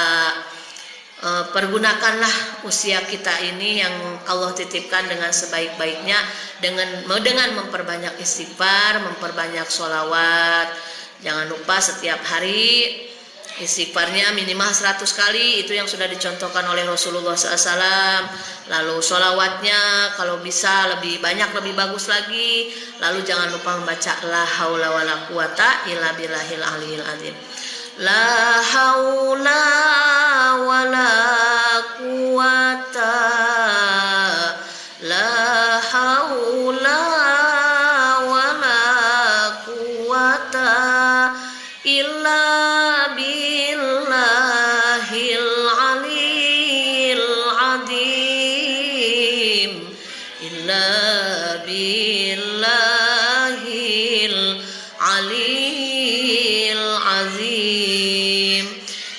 S1: pergunakanlah usia kita ini yang Allah titipkan dengan sebaik-baiknya, dengan memperbanyak istighfar, memperbanyak sholawat. Jangan lupa setiap hari istighfarnya minimal 100 kali, itu yang sudah dicontohkan oleh Rasulullah SAW. Lalu sholawatnya kalau bisa lebih banyak, lebih bagus lagi. Lalu jangan lupa membaca la haula wala quwata illa billahil aliyil azim. La haula wala quwata, la haula wala quwata illa billahil aliyil azim. Illa billahil aliyil azim.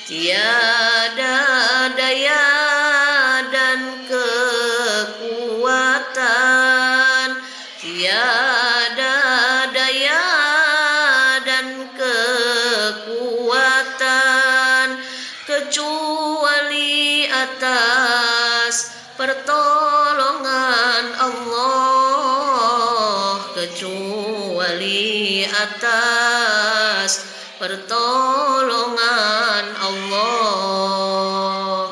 S1: Tiada daya dan kekuatan, tiada daya dan kekuatan kecuali atas pertolongan Allah, kecuali atas pertolongan Allah.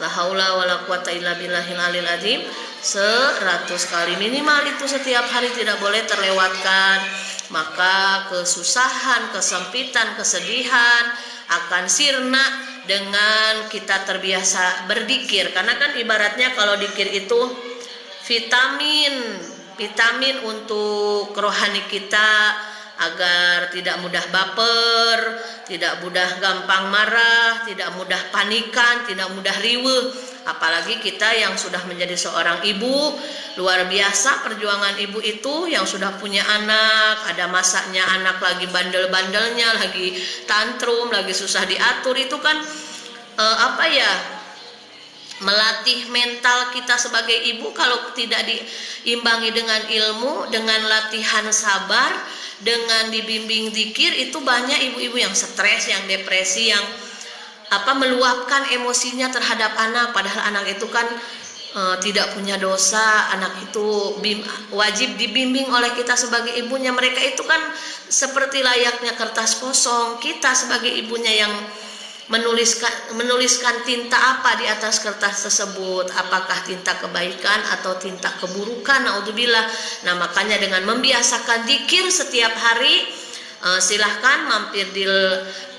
S1: La haula wala quwata illa billahil aliyil azim 100 kali minimal, itu setiap hari tidak boleh terlewatkan. Maka kesusahan, kesempitan, kesedihan akan sirna dengan kita terbiasa berzikir. Karena kan ibaratnya kalau zikir itu vitamin untuk rohani kita, agar tidak mudah baper, tidak mudah gampang marah, tidak mudah panikan, tidak mudah riweuh. Apalagi kita yang sudah menjadi seorang ibu, luar biasa perjuangan ibu itu, yang sudah punya anak, ada masanya anak lagi bandel-bandelnya, lagi tantrum, lagi susah diatur. Itu kan melatih mental kita sebagai ibu. Kalau tidak diimbangi dengan ilmu, dengan latihan sabar, dengan dibimbing zikir, itu banyak ibu-ibu yang stres, yang depresi, yang meluapkan emosinya terhadap anak, padahal anak itu kan tidak punya dosa. Anak itu wajib dibimbing oleh kita sebagai ibunya. Mereka itu kan seperti layaknya kertas kosong. Kita sebagai ibunya yang menuliskan tinta apa di atas kertas tersebut, apakah tinta kebaikan atau tinta keburukan, naudzubillah. Nah, makanya dengan membiasakan zikir setiap hari, silahkan mampir di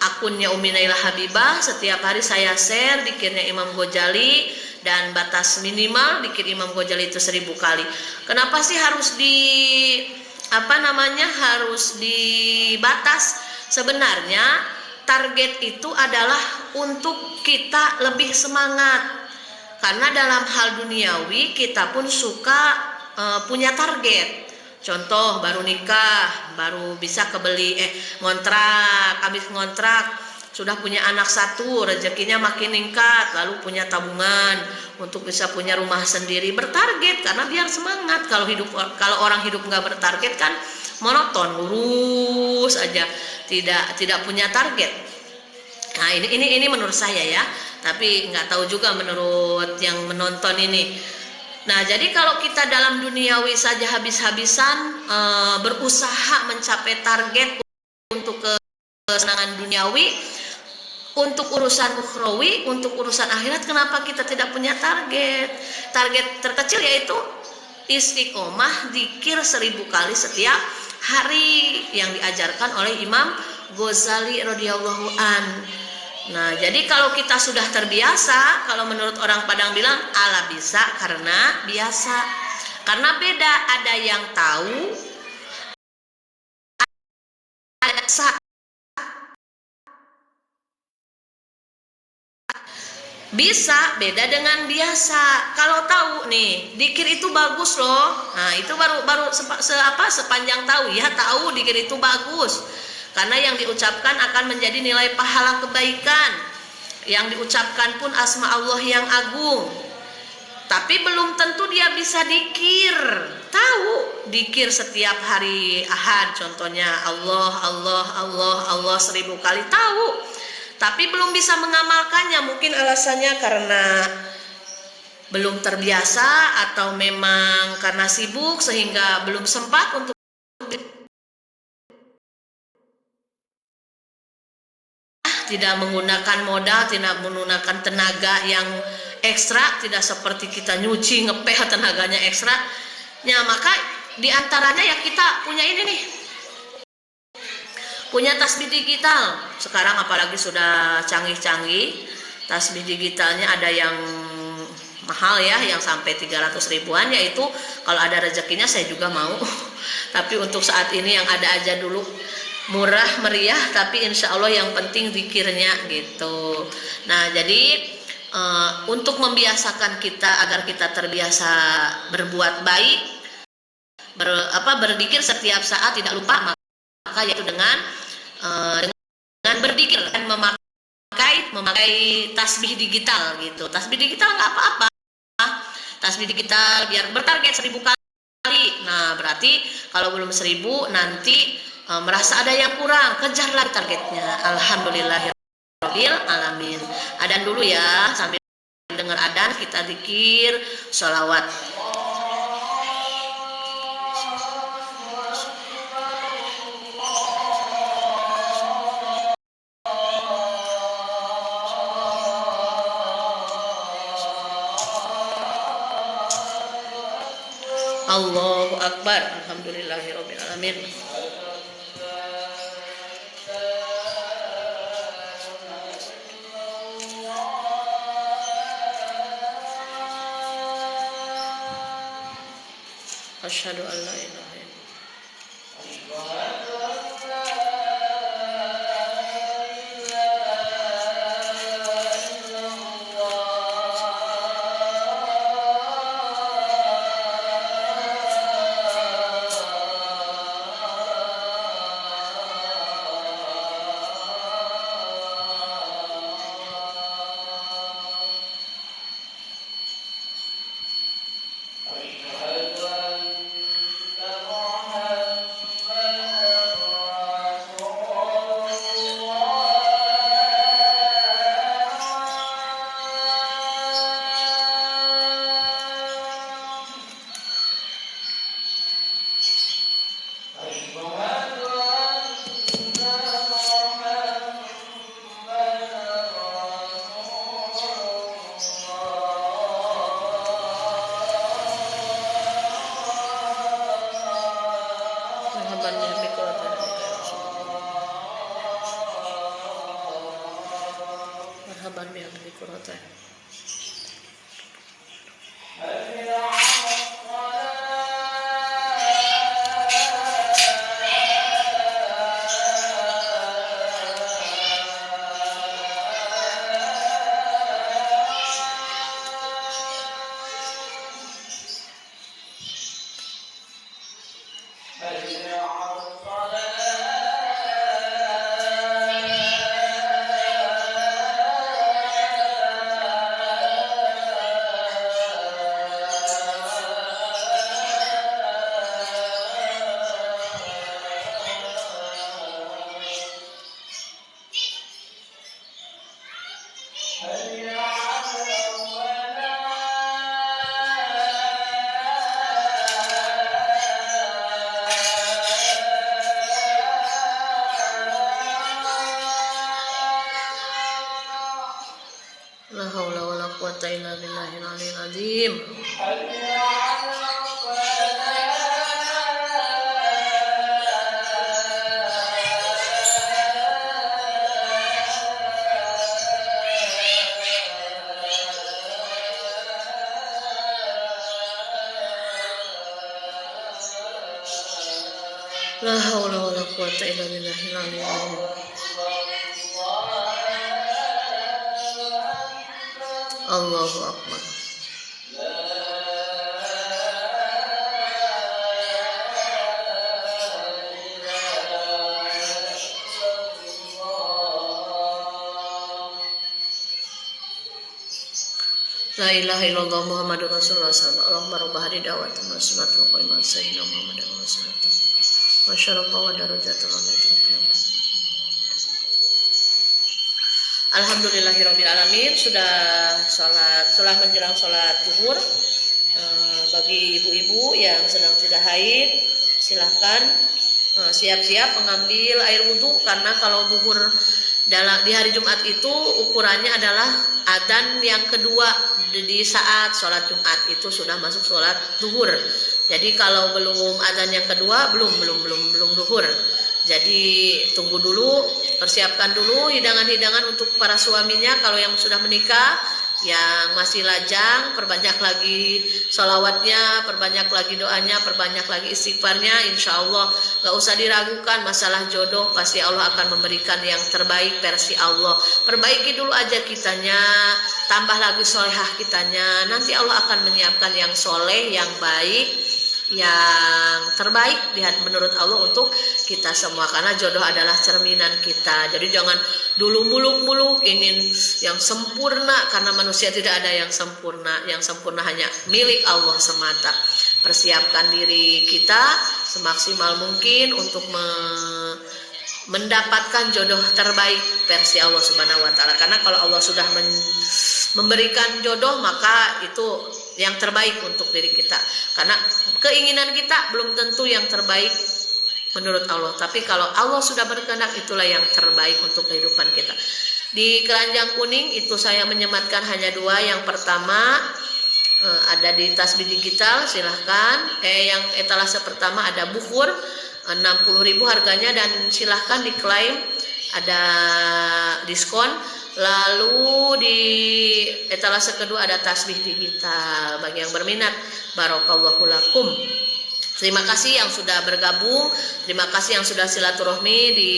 S1: akunnya Umi Naila Habibah. Setiap hari saya share zikirnya Imam Ghazali dan batas minimal zikir Imam Ghazali itu 1000 kali. Kenapa sih harus harus dibatas? Sebenarnya target itu adalah untuk kita lebih semangat, karena dalam hal duniawi kita pun suka punya target. Contoh, baru nikah, baru bisa ngontrak, habis ngontrak sudah punya anak 1, rezekinya makin meningkat, lalu punya tabungan untuk bisa punya rumah sendiri, bertarget karena biar semangat. Kalau orang hidup nggak bertarget kan monoton, lurus aja, tidak punya target. Nah, ini menurut saya ya, tapi nggak tahu juga menurut yang menonton ini. Nah, jadi kalau kita dalam duniawi saja habis-habisan berusaha mencapai target untuk kesenangan duniawi, untuk urusan ukhrawi, untuk urusan akhirat, kenapa kita tidak punya target? Target terkecil yaitu istiqomah dzikir 1000 kali setiap hari yang diajarkan oleh Imam Ghazali radhiyallahu an. Nah, jadi kalau kita sudah terbiasa, kalau menurut orang Padang bilang ala bisa karena biasa. Karena beda, ada yang tahu, ada bisa, beda dengan biasa. Kalau tahu nih, dzikir itu bagus loh. Nah, itu baru sepanjang tahu ya, tahu dzikir itu bagus. Karena yang diucapkan akan menjadi nilai pahala kebaikan. Yang diucapkan pun asma Allah yang agung. Tapi belum tentu dia bisa dzikir. Tahu dzikir setiap hari Ahad, contohnya Allah, Allah, Allah, Allah 1000 kali, tahu. Tapi belum bisa mengamalkannya, mungkin alasannya karena belum terbiasa atau memang karena sibuk sehingga belum sempat untuk tidak menggunakan modal, tidak menggunakan tenaga yang ekstra, tidak seperti kita nyuci ngepeh tenaganya ekstra. Ya, maka diantaranya ya kita punya ini nih, punya tasbih digital. Sekarang apalagi sudah canggih-canggih, tasbih digitalnya ada yang mahal ya, yang sampai 300 ribuan, yaitu kalau ada rezekinya saya juga mau. Tapi untuk saat ini yang ada aja dulu, murah meriah, tapi insya Allah yang penting zikirnya gitu. Nah, jadi untuk membiasakan kita agar kita terbiasa berbuat baik, berzikir setiap saat tidak lupa, maka yaitu dengan berzikir dan memakai tasbih digital gitu. Tasbih digital nggak apa-apa, tasbih digital biar bertarget 1000 kali. Nah, berarti kalau belum 1000 nanti merasa ada yang kurang, kejar lagi targetnya. Alhamdulillahirabbil alamin. Adan dulu ya, sambil dengar adan kita zikir, sholawat. Allahu Akbar. Alhamdulillahirabbil alamin. Asyhadu an la ilaha marhaban bi La haula wala quwata illa billahil aliyil azim. La haula wala quwata illa billahil aliyil azim. Allahu akbar. La ilaha illallah Muhammadur Rasulullah sallallahu alaihi wasallam. Allahumma da'wat wa sunnatul qaimah sayyidina Muhammad wa sallallahu wa syarafa wa darajatul Alhamdulillahirabbil alamin. Sudah menjelang sholat zuhur. Bagi ibu-ibu yang sedang tidak haid, silahkan siap-siap mengambil air wudhu, karena kalau zuhur di hari Jumat itu ukurannya adalah adzan yang kedua di saat sholat Jumat, itu sudah masuk sholat zuhur. Jadi kalau belum adzan yang kedua belum zuhur. Jadi tunggu dulu, persiapkan dulu hidangan-hidangan untuk para suaminya. Kalau yang sudah menikah, yang masih lajang, perbanyak lagi sholawatnya, perbanyak lagi doanya, perbanyak lagi istighfarnya. Insya Allah gak usah diragukan masalah jodoh, pasti Allah akan memberikan yang terbaik versi Allah. Perbaiki dulu aja kitanya, tambah lagi solehah kitanya, nanti Allah akan menyiapkan yang soleh, yang baik, yang terbaik menurut Allah untuk kita semua, karena jodoh adalah cerminan kita. Jadi jangan dulu muluk-muluk ingin yang sempurna, karena manusia tidak ada yang sempurna. Yang sempurna hanya milik Allah semata. Persiapkan diri kita semaksimal mungkin untuk mendapatkan jodoh terbaik versi Allah Subhanahu wa taala. Karena kalau Allah sudah memberikan jodoh, maka itu yang terbaik untuk diri kita. Karena keinginan kita belum tentu yang terbaik menurut Allah, tapi kalau Allah sudah berkehendak, itulah yang terbaik untuk kehidupan kita. Di keranjang kuning itu saya menyematkan hanya 2. Yang pertama ada di tasbih digital, silahkan. Yang etalase pertama ada bukur 60.000 harganya, dan silahkan diklaim, ada diskon. Lalu di etalase kedua ada tasbih digital. Bagi yang berminat, barakallahu lakum. Terima kasih yang sudah bergabung, terima kasih yang sudah silaturahmi di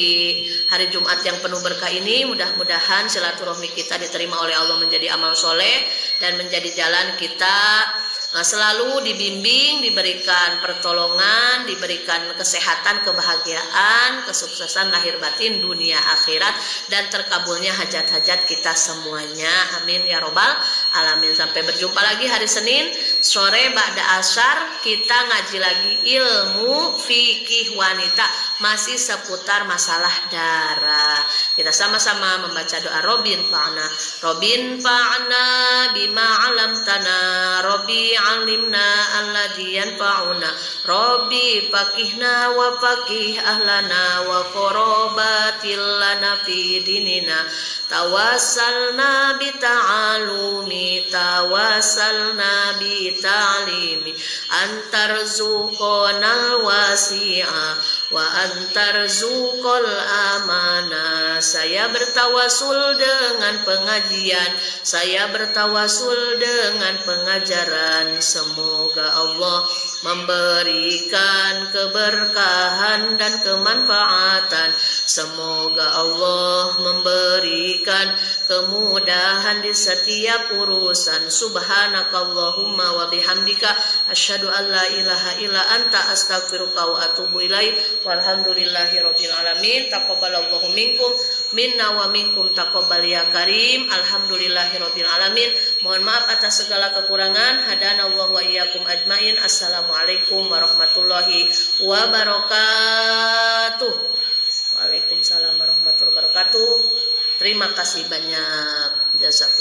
S1: hari Jumat yang penuh berkah ini. Mudah-mudahan silaturahmi kita diterima oleh Allah menjadi amal soleh, dan menjadi jalan kita selalu dibimbing, diberikan pertolongan, diberikan kesehatan, kebahagiaan, kesuksesan lahir batin dunia akhirat, dan terkabulnya hajat-hajat kita semuanya. Amin ya robbal alamin. Sampai berjumpa lagi hari Senin sore ba'da asyar, kita ngaji lagi ilmu fikih wanita, masih seputar masalah darah. Kita sama-sama membaca doa Robin fa'na bima alamtana, Robbi alimna alladhi yanfa'una, Robbi fakihna wa fakih ahlana wa qorobatil lana fi dinina, tawassalna bi ta'alumi, tawassalna bi ta'limi, antarzuqonal wasi'a wa antarzuqol amana. Saya bertawasul dengan pengajian, saya bertawasul dengan pengajaran. Semoga Allah memberikan keberkahan dan kemanfaatan. Semoga Allah memberikan kemudahan di setiap urusan. Subhanakallahumma wa bihamdika asyhadu an la ilaha illa anta astaghfiruka wa atubu ilaik. Walhamdulillahirabbil alamin. Taqabbalallahu minkum minna wa minkum taqabbal ya karim. Alhamdulillahirabbil alamin. Mohon maaf atas segala kekurangan. Hadanallahu wa iyyakum ajmain. Assalamualaikum warahmatullahi wabarakatuh. Waalaikumsalam warahmatullahi wabarakatuh. Terima kasih banyak. Jazakallah.